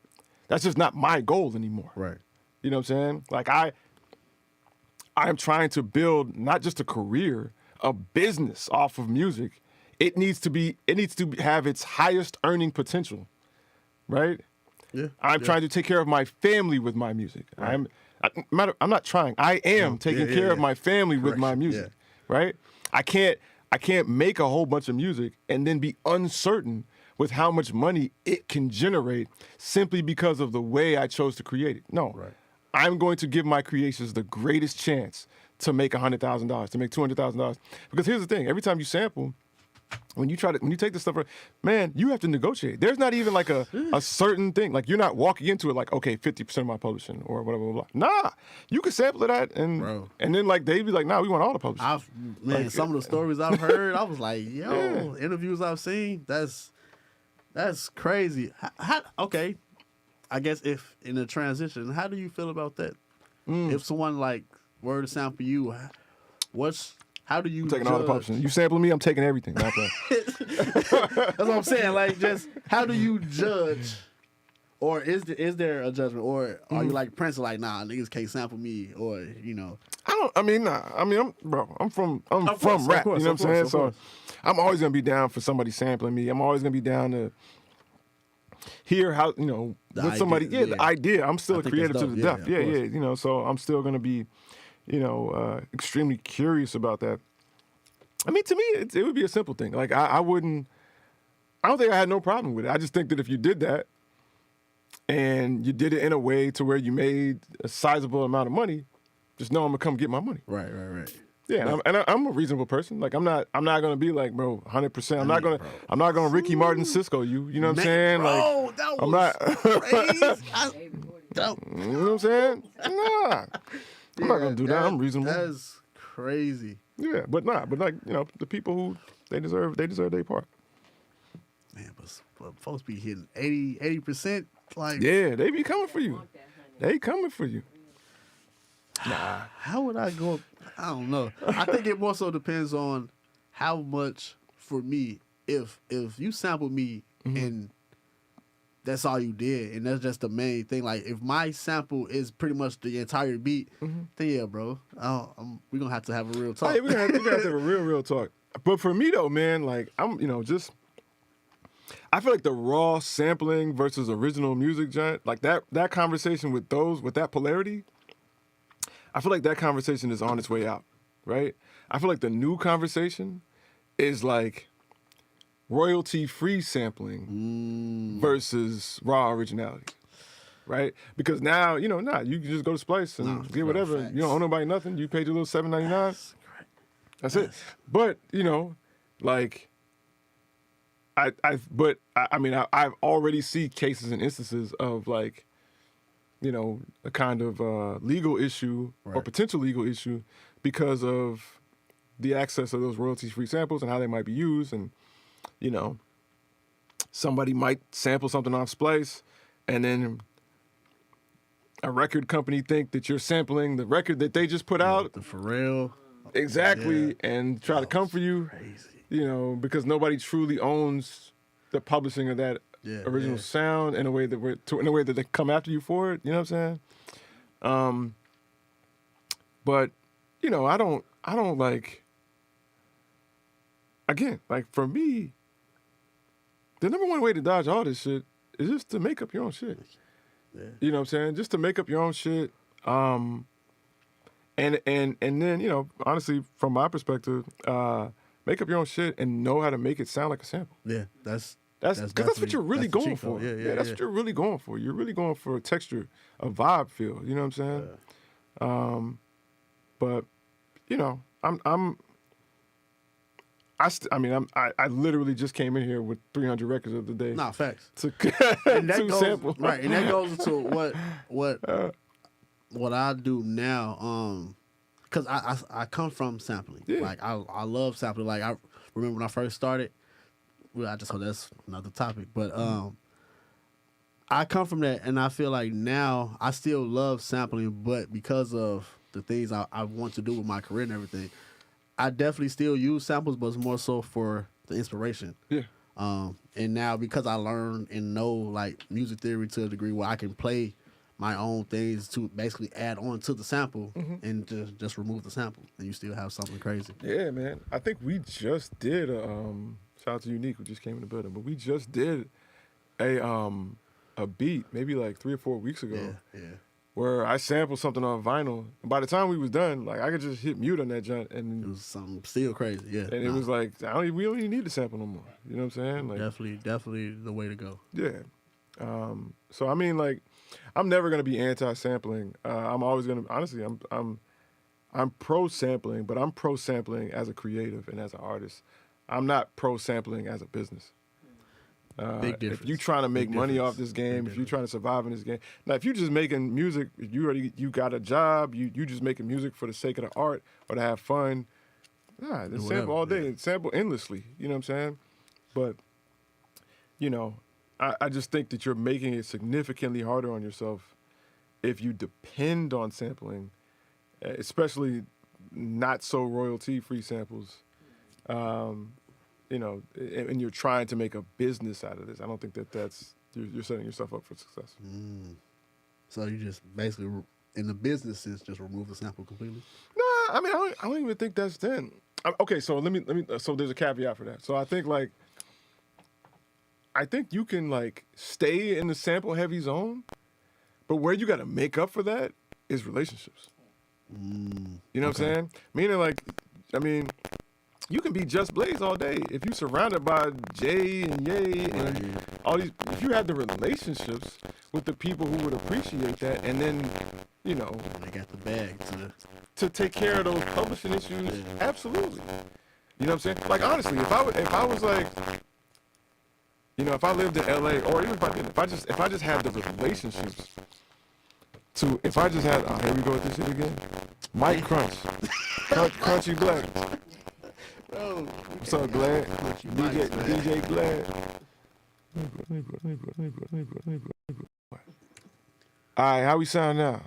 A: That's just not my goal anymore.
B: Right.
A: You know what I'm saying? Like, I am trying to build not just a career, a business off of music. It needs to have its highest earning potential, right?
B: Yeah.
A: I'm trying to take care of my family with my music.
B: Right.
A: I'm not trying. I am taking care of my family with my music, right? I can't make a whole bunch of music and then be uncertain with how much money it can generate simply because of the way I chose to create it. No, I'm going to give my creations the greatest chance to make $100,000, to make $200,000. Because here's the thing: every time you sample, when you take this stuff, man, you have to negotiate. There's not even like a certain thing. Like, you're not walking into it like, okay, 50% of my publishing or whatever, blah, blah, blah. Nah, you can sample that and then like they be like, nah, we want all the publishing.
B: Some of the stories I've heard, I was like, yo, interviews I've seen, that's crazy. Okay, I guess if in a transition, how do you feel about that? If someone like were to sample you, how do you
A: I'm taking
B: judge?
A: all the publishing. You sample me, I'm taking everything. Not
B: That's what I'm saying. Like, just how do you judge? Or is there a judgment? Or are you like Prince, like, nah, niggas can't sample me? Or, you know.
A: I'm from rap, you know what I'm saying? So I'm always gonna be down for somebody sampling me. I'm always gonna be down to hear how, you know, with somebody, the idea. I'm still a creative to the death. Yeah, you know, so I'm still gonna be, you know, extremely curious about that. I mean, to me, it would be a simple thing. Like, I don't think I had no problem with it. I just think that if you did that and you did it in a way to where you made a sizable amount of money, just know I'm gonna come get my money.
B: Right.
A: Yeah, I'm a reasonable person. Like, I'm not gonna be like, bro, 100%. I'm not gonna Ricky Martin Cisco you. You know what I'm saying?
B: Bro,
A: like,
B: that was
A: I'm not.
B: crazy.
A: You know what I'm saying? Nah. I'm not gonna do that. I'm reasonable.
B: That's crazy.
A: Yeah, but like, you know, the people who they deserve their part.
B: Man, but folks be hitting 80%. Like,
A: yeah, they be coming for you. They coming for you. Nah.
B: How would I go? I don't know. I think it more so depends on how much for me. If you sample me and that's all you did, and that's just the main thing. Like, if my sample is pretty much the entire beat, then yeah, bro, we're gonna have to have a real talk.
A: Hey, we're gonna have to have a real talk. But for me though, man, like, I'm, you know, I feel like the raw sampling versus original music, giant, like that conversation with that polarity, I feel like that conversation is on its way out, right? I feel like the new conversation is like royalty-free sampling versus raw originality, right? Because now, you know, you can just go to Splice and get whatever.
B: Facts.
A: You don't owe nobody nothing. You paid your little $7.99. That's it. But, you know, like, I've already seen cases and instances of, like, you know, a kind of legal issue or potential legal issue because of the access of those royalties-free samples and how they might be used. And, you know, somebody might sample something off Splice and then a record company think that you're sampling the record that they just put out.
B: The Pharrell.
A: Exactly. And try to come for you. Crazy. You know, because nobody truly owns the publishing of that original sound in a way that they come after you for it. You know what I'm saying? But, you know, I don't like, again, like, for me, the number one way to dodge all this shit is just to make up your own shit. Yeah. You know what I'm saying? Just to make up your own shit. And then, you know, honestly, from my perspective, make up your own shit and know how to make it sound like a sample.
B: Yeah, that's
A: what you're really going for.
B: Yeah,
A: that's what you're really going for. You're really going for a texture, a vibe feel. You know what I'm saying? Yeah. But, you know, I literally just came in here with 300 records of the day.
B: Nah, facts.
A: To
B: and that goes,
A: sample.
B: Right, and that goes to what what I do now, because I come from sampling.
A: Yeah.
B: Like I love sampling. Like I remember when I first started. Well, I just hope that's another topic, but I come from that, and I feel like now I still love sampling, but because of the things I want to do with my career and everything, I definitely still use samples, but it's more so for the inspiration.
A: Yeah.
B: And now because I learn and know like music theory to a degree where I can play my own things to basically add on to the sample and just remove the sample, and you still have something crazy.
A: Yeah, man. I think we just did shout out to Unique who just came in the building, but we just did a beat maybe like 3 or 4 weeks ago.
B: Yeah.
A: Where I sampled something on vinyl. And by the time we was done, like I could just hit mute on that joint,
B: It
A: and
B: was something still crazy. Yeah.
A: it was like we don't even need the sample no more. You know what I'm saying? Like,
B: definitely the way to go.
A: yeah. So I mean, like, I'm never gonna be anti-sampling. I'm always gonna honestly. I'm pro sampling, but I'm pro sampling as a creative and as an artist. I'm not pro sampling as a business.
B: Big difference.
A: If you're trying to make
B: Big
A: money
B: difference.
A: off this game,
B: Big
A: if you're trying to survive in this game, now if you're just making music, you got a job, you just making music for the sake of the art or to have fun. Nah, then sample all day, sample endlessly. You know what I'm saying? But you know, I just think that you're making it significantly harder on yourself if you depend on sampling, especially not so royalty-free samples. You know, and you're trying to make a business out of this. I don't think that's you're setting yourself up for success.
B: So you just basically, in the business sense, just remove the sample completely.
A: Nah, I mean, I don't even think that's then. Okay, so let me. So there's a caveat for that. So I think you can like stay in the sample heavy zone, but where you got to make up for that is relationships. You know what I'm saying? Meaning, like, I mean, you can be Just Blaze all day if you surrounded by Jay and Ye and all these. If you had the relationships with the people who would appreciate that, and then, you know,
B: They got the bag
A: to take care of those publishing issues, absolutely. You know what I'm saying? Like, honestly, if I was like, you know, if I lived in LA, or even if I just had the relationships to, if I just had, here we go with this shit again, Mike Crunch, Crunchy Black.
B: Bro,
A: What's up, Glad? DJ Glad. All right, how we sound now?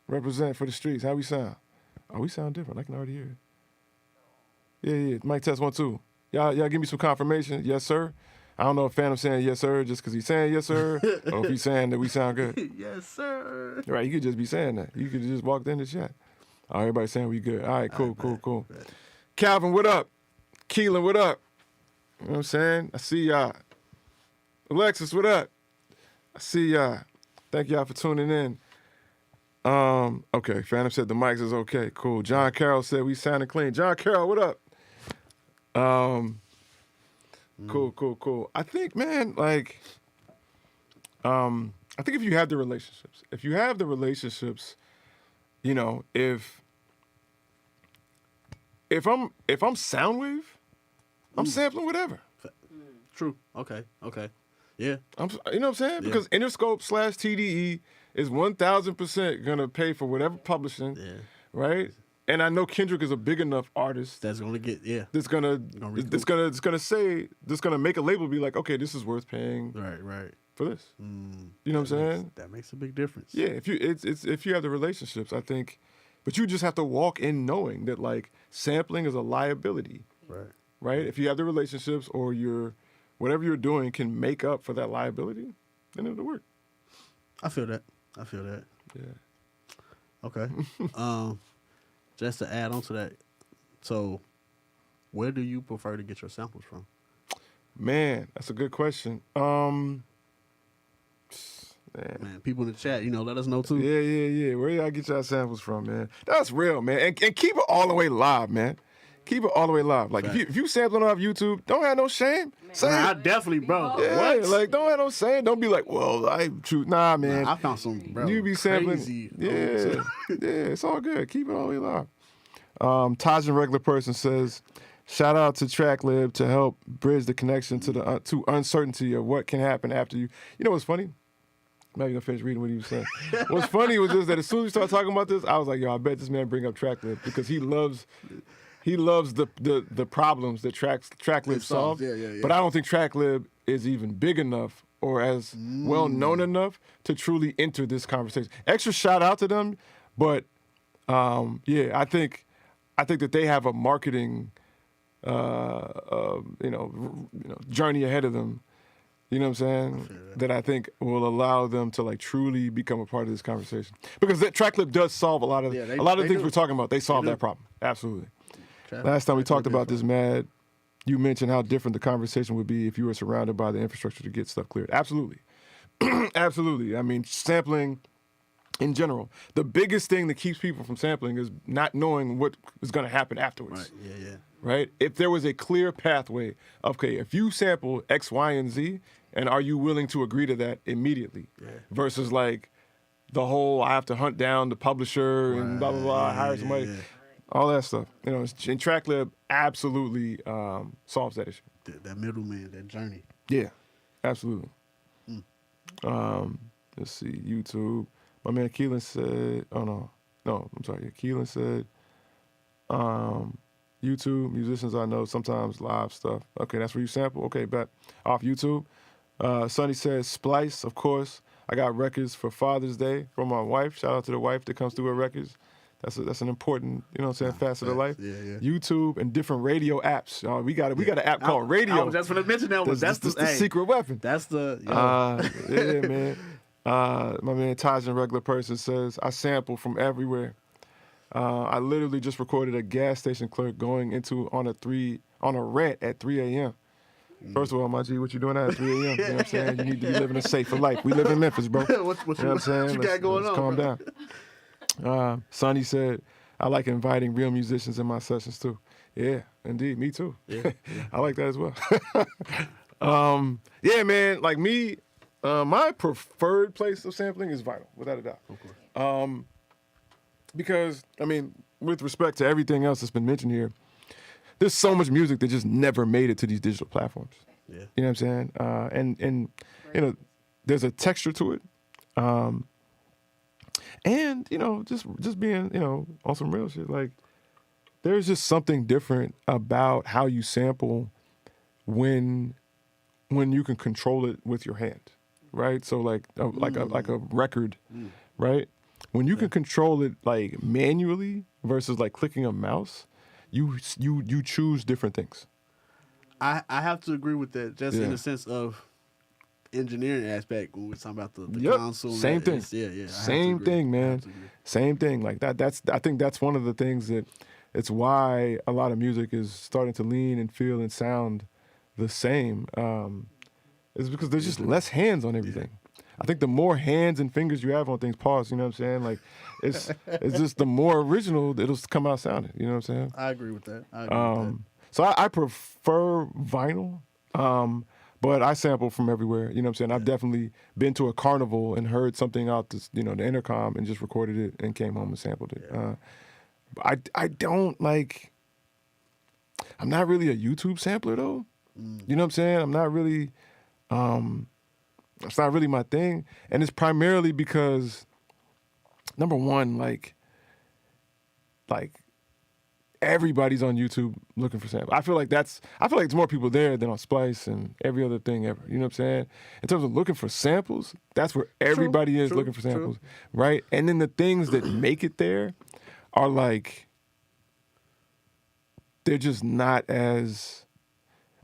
A: Represent for the streets. How we sound? Oh, we sound different. I can already hear it. Yeah. Mic test 1 2. Y'all give me some confirmation. Yes, sir. I don't know if Phantom's saying yes, sir, just because he's saying yes, sir, or if he's saying that we sound good.
B: yes, sir.
A: Right, you could just be saying that. You could just walk in the chat. Oh, everybody saying we good. All right, cool. Calvin, what up? Keelan, what up? You know what I'm saying? I see y'all. Alexis, what up? I see y'all. Thank y'all for tuning in. Okay, Phantom said the mics is okay. Cool. John Carroll said we sounded clean. John Carroll, what up? Cool. I think, man, like, I think if you have the relationships, you know, if I'm Soundwave, I'm sampling whatever.
B: True. Okay. Yeah.
A: You know what I'm saying?
B: Yeah.
A: Because Interscope / TDE is 1,000% gonna pay for whatever publishing, right? And I know Kendrick is a big enough artist
B: That's gonna get
A: that's gonna make a label be like, okay, this is worth paying
B: right.
A: for this. You know what I'm saying?
B: That makes a big difference.
A: Yeah, if you have the relationships, I think, but you just have to walk in knowing that like sampling is a liability, right? If you have the relationships or whatever you're doing can make up for that liability, then it'll work.
B: I feel that.
A: Yeah.
B: Okay. Just to add on to that, so where do you prefer to get your samples from?
A: Man, that's a good question. Man,
B: people in the chat, let us know too.
A: Yeah. Where y'all get y'all samples from, man? That's real, man. And keep it all the way live, man. Keep it all the way live. Like, if you sampling off YouTube, don't have no shame. Say
B: I
A: it.
B: definitely, bro.
A: Yeah,
B: What?
A: like, don't have no shame. Don't be like, well, I truth. Nah, man.
B: I found some, bro.
A: You be sampling.
B: Crazy.
A: Yeah, it's all good. Keep it all the way live. Taj and Regular Person says, shout out to TrackLib to help bridge the connection to the to uncertainty of what can happen after you. You know what's funny? I'm not even gonna finish reading what he was saying. What's funny was just that as soon as we started talking about this, I was like, yo, I bet this man bring up Tracklib because he loves the problems that Tracklib solves.
B: Yeah.
A: But I don't think Tracklib is even big enough or as well known enough to truly enter this conversation. Extra shout out to them, but I think that they have a marketing journey ahead of them. You know what I'm saying? That I think will allow them to like truly become a part of this conversation. Because that Tracklib does solve a lot of the things we're talking about. They solve that problem. Absolutely. Last time we talked about this, Mad, you mentioned how different the conversation would be if you were surrounded by the infrastructure to get stuff cleared. Absolutely. Absolutely. I mean, sampling in general. The biggest thing that keeps people from sampling is not knowing what is going to happen afterwards.
B: Right, yeah.
A: Right? If there was a clear pathway, okay, if you sample X, Y, and Z, and are you willing to agree to that immediately? Yeah. Versus like the whole I have to hunt down the publisher and blah, blah, blah, hire somebody. Yeah. All that stuff. You know, and Tracklib absolutely solves that issue.
B: That middleman, that journey.
A: Yeah, absolutely. Let's see, YouTube. My man Keelan said, I'm sorry. Yeah, Keelan said, YouTube, musicians I know, sometimes live stuff. Okay, that's where you sample? Okay, bet. Off YouTube. Sonny says, Splice, of course. I got records for Father's Day from my wife. Shout out to the wife that comes through her records. That's an important, facet of life. Yeah. YouTube and different radio apps. We got an app called Radio.
B: I was just going to mention that one. That's the
A: secret weapon.
B: That's the
A: yeah, man. My man Taj and Regular Person says, I sample from everywhere. I literally just recorded a gas station clerk going on a rant at 3 a.m. First of all, my G, what you doing at 3 a.m.? You know what I'm saying? You need to be living a safer life. We live in Memphis, bro.
B: What I'm saying? You got going
A: let's
B: on?
A: Calm down. Sonny said, I like inviting real musicians in my sessions too. Yeah, indeed. Me too. Yeah. I like that as well. Yeah, man. Like me, my preferred place of sampling is vinyl, without a doubt. Okay. Because, I mean, with respect to everything else that's been mentioned here, there's so much music that just never made it to these digital platforms. Yeah. You know what I'm saying? And there's a texture to it. And, just being, on some real shit, like, there's just something different about how you sample when you can control it with your hand, right? So like a record, right? When you can control it like manually versus like clicking a mouse, you choose different things.
B: I have to agree with that, just in the sense of engineering aspect when we're talking about the console.
A: Same thing. Same thing, man. Same thing. Like that. I think that's one of the things that it's why a lot of music is starting to lean and feel and sound the same. Is because there's just less hands on everything. I think the more hands and fingers you have on things, pause, you know what I'm saying? Like, it's just the more original it'll come out sounding, you know what I'm saying?
B: I agree with that.
A: So I prefer vinyl, but I sample from everywhere, you know what I'm saying? I've definitely been to a carnival and heard something out the intercom and just recorded it and came home and sampled it. I don't like, I'm not really a YouTube sampler though. You know what I'm saying? I'm not really, it's not really my thing. And it's primarily because, number one, like everybody's on YouTube looking for samples. I feel like there's more people there than on Splice and every other thing ever. You know what I'm saying? In terms of looking for samples, that's where everybody is looking for samples, right? And then the things that make it there are like, they're just not as.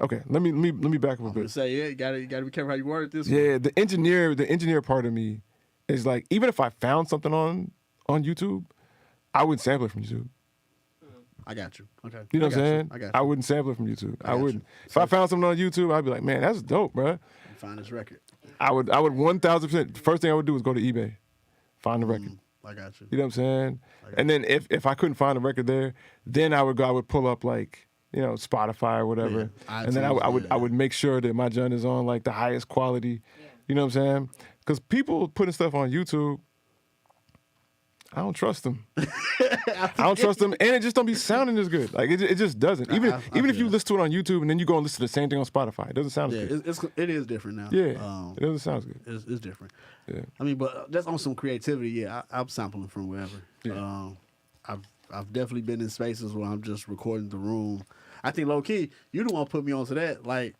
A: Okay, let me back up a bit.
B: You gotta be careful how you word this.
A: Yeah, the engineer part of me is like, even if I found something on YouTube, I wouldn't sample it from YouTube.
B: I got you. Okay.
A: You know what I'm saying?
B: I got you.
A: I wouldn't sample it from YouTube. I wouldn't. If I found something on YouTube, I'd be like, man, that's dope, bro.
B: Find this record.
A: I would 1,000%. The first thing I would do is go to eBay, find the record.
B: I got you.
A: You know what I'm saying? And then if I couldn't find a record there, then I would pull up like, Spotify or whatever, and then I would make sure that my joint is on like the highest quality. You know what I'm saying? Because people putting stuff on YouTube, I don't trust them. I don't trust them, and it just don't be sounding as good. Like it just doesn't. Even if you listen to it on YouTube and then you go and listen to the same thing on Spotify, it doesn't sound as good.
B: It is different now.
A: Yeah, it doesn't sound as good.
B: It's different.
A: Yeah.
B: I mean, but that's on some creativity. Yeah, I'm sampling from wherever.
A: Yeah.
B: I've definitely been in spaces where I'm just recording the room. I think low key, you the one put me onto that. Like,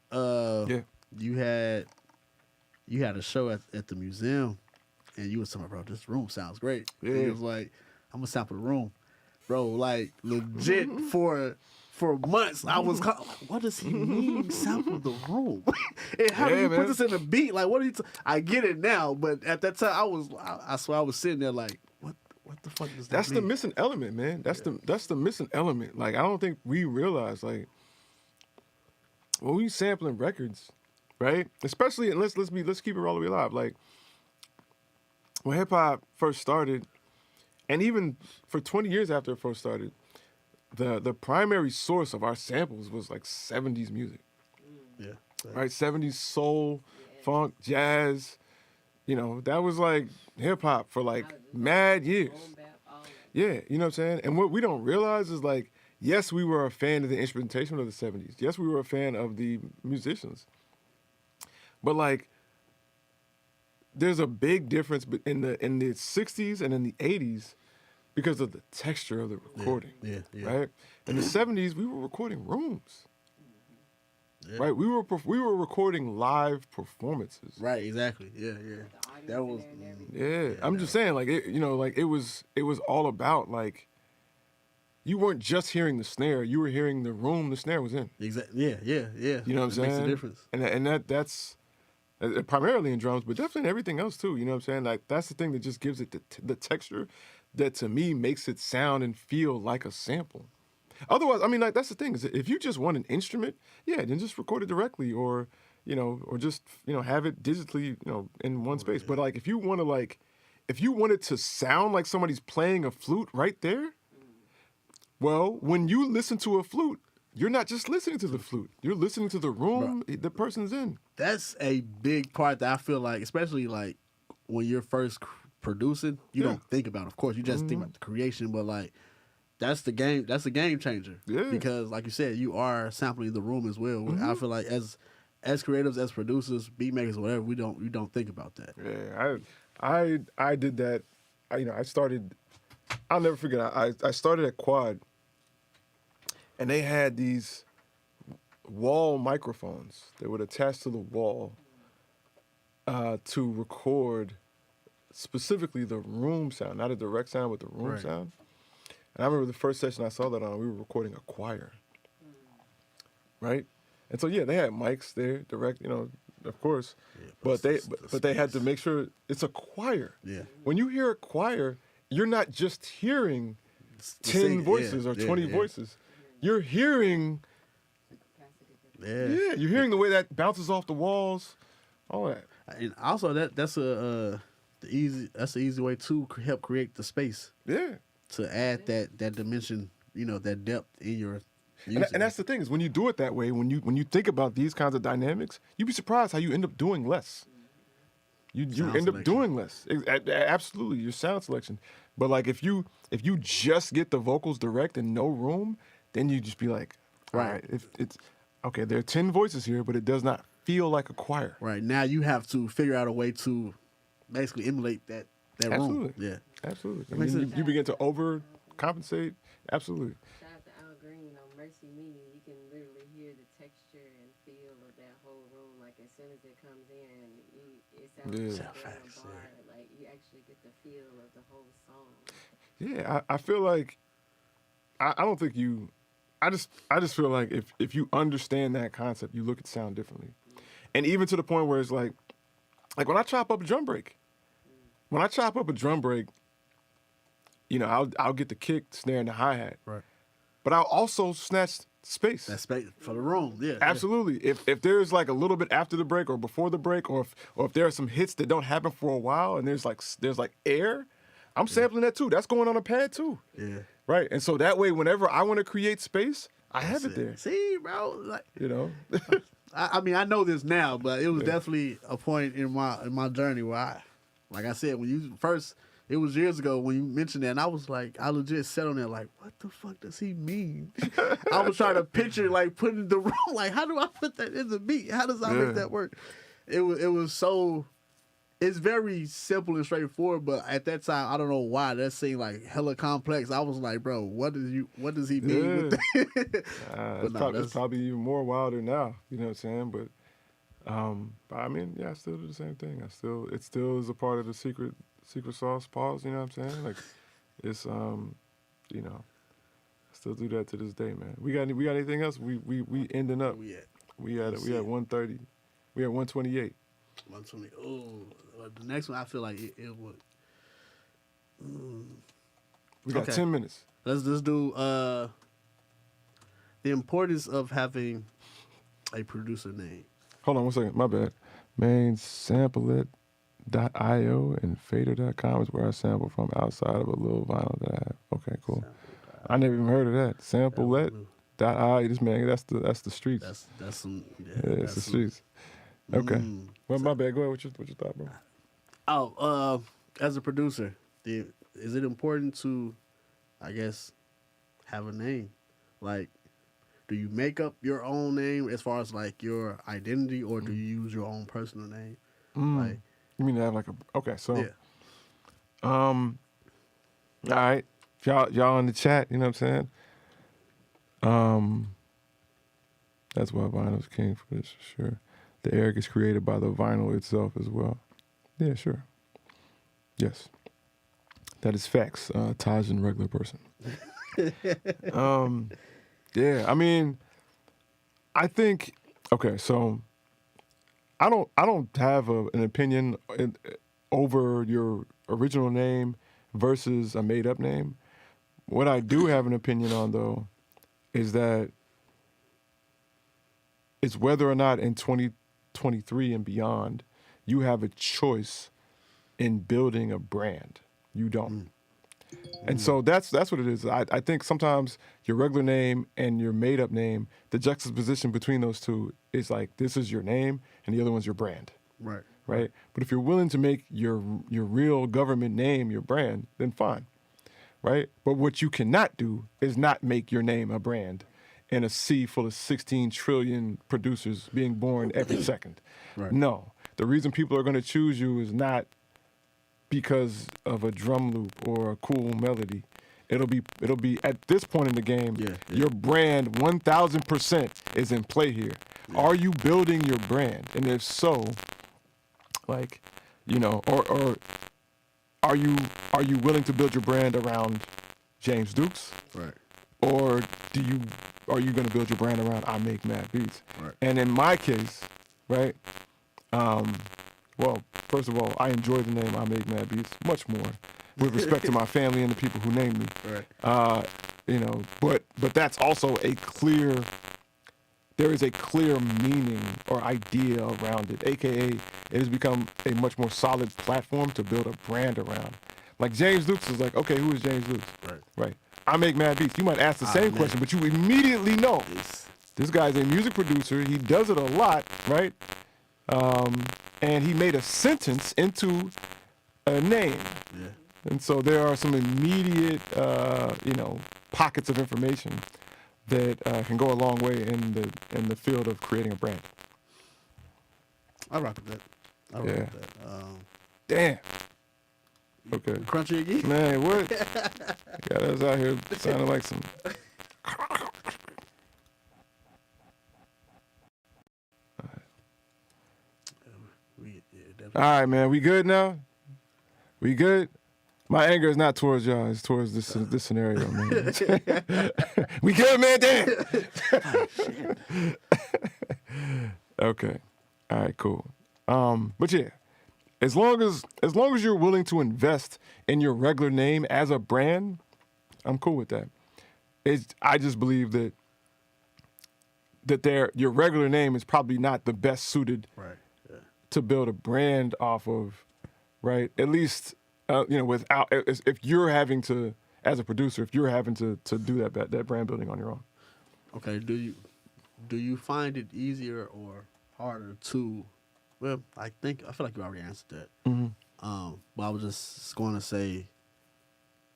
B: you had a show at the museum. And you was talking about, bro, this room sounds great. Yeah. And it was like, I'm gonna sample the room, bro. Like legit for months, I was like, what does he mean sample the room? And how do you put this in a beat? Like, what are you? I get it now, but at that time, I swear I was sitting there like, what the fuck does that
A: That's
B: mean?
A: the missing element, man. That's the missing element. Like, I don't think we realize, like, when we sampling records, right? Especially, and let's keep it all the way alive, like. When hip-hop first started, and even for 20 years after it first started, the primary source of our samples was like 70s music.
B: Yeah.
A: Right? 70s soul, funk, jazz. You know, that was like hip-hop for like mad years. Yeah, you know what I'm saying? And what we don't realize is like, yes, we were a fan of the instrumentation of the 70s. Yes, we were a fan of the musicians. But like, there's a big difference in the 60s and in the 80s because of the texture of the recording.
B: Yeah.
A: Right? In the 70s, we were recording rooms. Yeah. Right? We were recording live performances.
B: Right, exactly. Yeah. That was
A: I'm just saying, like, it was all about, like, you weren't just hearing the snare, you were hearing the room the snare was in.
B: Exactly. Yeah.
A: You know what I'm saying?
B: Makes a difference.
A: And that's primarily in drums, but definitely in everything else too. You know what I'm saying? Like, that's the thing that just gives it the texture that to me makes it sound and feel like a sample. Otherwise, I mean, like, that's the thing is if you just want an instrument, then just record it directly or just, have it digitally, in one space. But like, if you want it to sound like somebody's playing a flute right there, well, when you listen to a flute, you're not just listening to the flute. You're listening to the room the person's in.
B: That's a big part that I feel like, especially like when you're first producing, you don't think about it. Of course, you just think about the creation, but like that's the game changer.
A: Yeah.
B: Because like you said, you are sampling the room as well. I feel like as creatives, as producers, beat makers, whatever, we don't think about that.
A: Yeah, I did that. I started. I'll never forget. I started at Quad. And they had these wall microphones that would attach to the wall to record specifically the room sound, not a direct sound, but the room sound. And I remember the first session I saw that on, we were recording a choir, right? And so they had mics there, direct, of course, but they had to make sure it's a choir.
B: Yeah.
A: When you hear a choir, you're not just hearing 10 voices or 20 voices. You're hearing, you're hearing the way that bounces off the walls, all that.
B: And also that's the easy way to help create the space.
A: Yeah.
B: To add that dimension, that depth in your music.
A: And that's the thing is when you do it that way, when you think about these kinds of dynamics, you'd be surprised how you end up doing less. You end up doing less. Absolutely, your sound selection. But like if you just get the vocals direct and no room, then you just be like, all right, if it's okay, there are 10 voices here, but it does not feel like a choir.
B: Right. Now you have to figure out a way to basically emulate that
A: Absolutely.
B: room. Yeah.
A: Absolutely. And then you begin to overcompensate. Absolutely.
C: Shout out to Al Green on Mercy Me. You can literally hear the texture and feel of that whole room. Like as soon as it comes in, it sounds like a bar. Like you actually get the feel of the whole song.
A: Yeah, I feel like I don't think you. I just feel like if you understand that concept, you look at sound differently, and even to the point where it's like when I chop up a drum break. When I chop up a drum break, I'll get the kick, snare, and the hi-hat.
B: Right.
A: But I'll also snatch space.
B: That space for the room, yeah.
A: Absolutely. Yeah. If there's like a little bit after the break or before the break, or if there are some hits that don't happen for a while and there's like air, I'm sampling that too. That's going on a pad too.
B: Yeah.
A: Right. And so that way, whenever I want to create space, I have it there.
B: See, bro, like
A: I
B: mean, I know this now, but it was definitely a point in my journey where like I said, when you first, It was years ago when you mentioned that, and I was like, I legit sat on there like, what the fuck does he mean? I was trying to picture like putting the role, like how do I put that in the beat? How does I make that work? It was so. It's very simple and straightforward, but at that time, I don't know why that seemed like hella complex. I was like, bro, what does he mean with that?
A: It's probably even more wilder now. You know what I'm saying? But I mean, yeah, I still do the same thing. It still is a part of the secret sauce pause. You know what I'm saying? Like, it's you know, I still do that to this day, man. We got anything else? We ending up. We had 130. We had 128.
B: 120. Oh, the next one I feel like it would.
A: We got 10 minutes.
B: Let's just do the importance of having a producer name.
A: Hold on 1 second. My bad. Main samplet.io and fader.com is where I sample from outside of a little vinyl that I have. Okay, cool. I never even heard of that. Samplet.io. This man, that's the streets.
B: That's some.
A: It's the streets. Okay. Well, my bad. Go ahead. What's your thought, bro?
B: Oh, as a producer, is it important to, I guess, have a name? Like, do you make up your own name as far as like your identity, or do you use your own personal name? Like,
A: you mean to have like a? Okay, so. Yeah. All right, y'all in the chat. You know what I'm saying? That's why vinyl's king for this, for sure. The Eric is created by the vinyl itself as well. Yeah, sure. Yes. That is facts, Taj and regular person. Yeah, I mean, I think, okay, so I don't have an opinion over your original name versus a made-up name. What I do have an opinion on, though, is that it's whether or not in 2023 and beyond, you have a choice in building a brand. You don't. And so that's what it is. I think sometimes your regular name and your made-up name, the juxtaposition between those two is like, this is your name and the other one's your brand.
B: Right.
A: Right? But if you're willing to make your real government name your brand, then fine. Right? But what you cannot do is not make your name a brand in a sea full of 16 trillion producers being born every second.
B: Right.
A: No. The reason people are going to choose you is not because of a drum loop or a cool melody. It'll be at this point in the game, your brand 1000% is in play here. Yeah. Are you building your brand? And if so, like, you know, or are you willing to build your brand around James Dukes?
B: Right.
A: Or are you going to build your brand around I Make Mad Beats?
B: Right.
A: And in my case, right, well, first of all, I enjoy the name I Make Mad Beats much more with respect to my family and the people who named me.
B: Right.
A: You know, but that's also there is a clear meaning or idea around it, AKA it has become a much more solid platform to build a brand around. Like James Dukes is like, okay, who is James Dukes? Right. I Make Mad Beats. You might ask the same question, but you immediately know this guy's a music producer. He does it a lot, right? And he made a sentence into a name.
B: Yeah.
A: And so there are some immediate, pockets of information that can go a long way in the field of creating a brand.
B: I rock with that. With that.
A: Damn. Okay.
B: Crunchy again?
A: Man, what? Got us out here sounding like some. All right, man. We good now? We good? My anger is not towards y'all. It's towards this scenario, man. We good, man? Damn. Okay. All right, cool. But yeah, as long as you're willing to invest in your regular name as a brand, I'm cool with that. I just believe that your regular name is probably not the best suited to build a brand off of, right? At least, without, if you're having to, as a producer, if you're having to do that brand building on your own.
B: Okay. Do you find it easier or harder to? Well, I feel like you already answered that.
A: Mm-hmm.
B: But I was just going to say,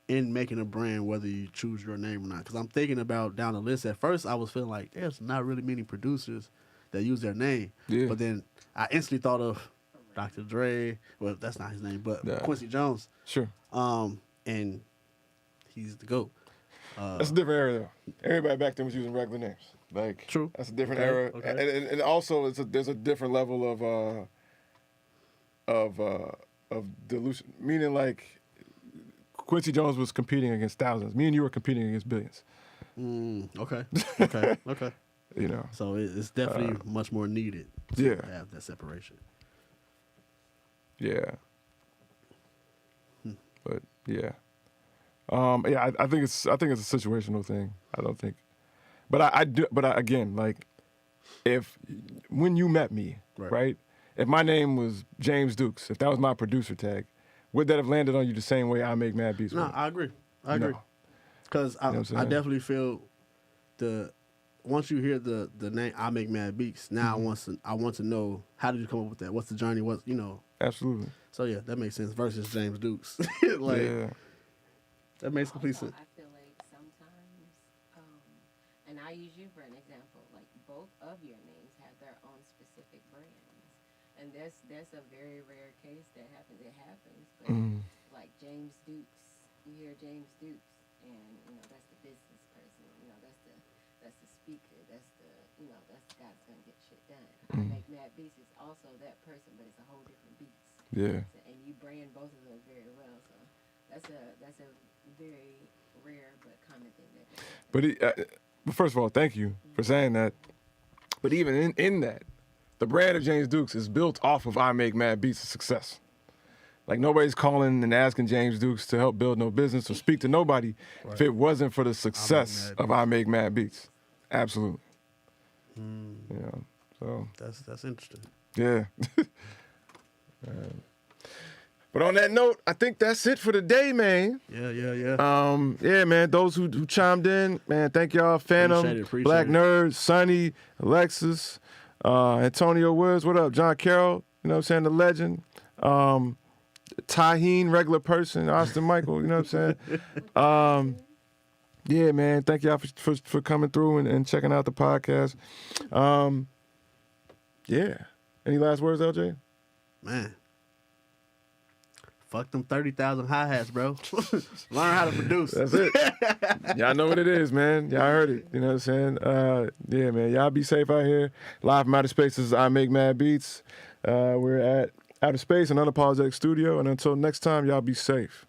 B: in making a brand, whether you choose your name or not, because I'm thinking about down the list. At first, I was feeling like there's not really many producers that use their name.
A: Yeah.
B: But then I instantly thought of Dr. Dre. Well, that's not his name, but
A: Yeah.
B: Quincy Jones.
A: Sure.
B: And he's the GOAT.
A: That's a different era, though. Everybody back then was using regular names. Like,
B: True.
A: That's a different
B: Okay,
A: era,
B: okay.
A: and also there's a different level of dilution. Meaning, like, Quincy Jones was competing against thousands. Me and you were competing against billions.
B: Okay. Okay.
A: You know.
B: So it's definitely much more needed to
A: Yeah.
B: have that separation.
A: Yeah. But yeah. Yeah, I think it's a situational thing. I don't think, but again, like, when you met me, right? If my name was James Dukes, if that was my producer tag, would that have landed on you the same way I Make Mad Beats?
B: No,
A: would?
B: I agree. I agree.
A: No.
B: Because
A: You know what I'm
B: I
A: saying?
B: definitely feel once you hear the name I Make Mad Beats, now I want to know, how did you come up with that? What's the journey?
A: Absolutely.
B: So yeah, that makes sense. Versus James Dukes, like
A: Yeah.
B: that makes complete
C: Also,
B: sense.
C: I feel like sometimes, and I use you for an example, like both of your names have their own specific brands. And that's a very rare case that happens. It happens, but like James Dukes, you hear James Dukes, and that's the business person. That's the speaker. That's the that's the guy that's gonna get shit done. I Make Mad Beats is also that person, but it's a whole different beats.
A: Yeah.
C: And you brand both of those very well. So that's a very rare but common thing that can happen.
A: But first of all, thank you for saying that. But even in that, the brand of James Dukes is built off of I Make Mad Beats' success. Like, nobody's calling and asking James Dukes to help build no business or speak to nobody if it wasn't for the success of I Make Mad Beats. Absolutely. Yeah. So
B: That's interesting.
A: yeah. But on that note, I think that's it for the day, man.
B: Yeah.
A: Yeah, man. Those who chimed in, man, thank y'all. Phantom,
B: Appreciate
A: Black
B: it.
A: Nerd, Sonny, Alexis, Antonio Woods. What up, John Carroll? You know what I'm saying? The legend. Taheen, regular person. Austin Michael. You know what I'm saying? Yeah, man. Thank y'all for coming through and checking out the podcast. Yeah. Any last words, LJ?
B: Man. Fuck them 30,000 hi-hats, bro. Learn how to produce.
A: That's it. Y'all know what it is, man. Y'all heard it. You know what I'm saying? Yeah, man. Y'all be safe out here. Live from Outer Space, this is I Make Mad Beats. We're at Outer Space, an unapologetic studio. And until next time, y'all be safe.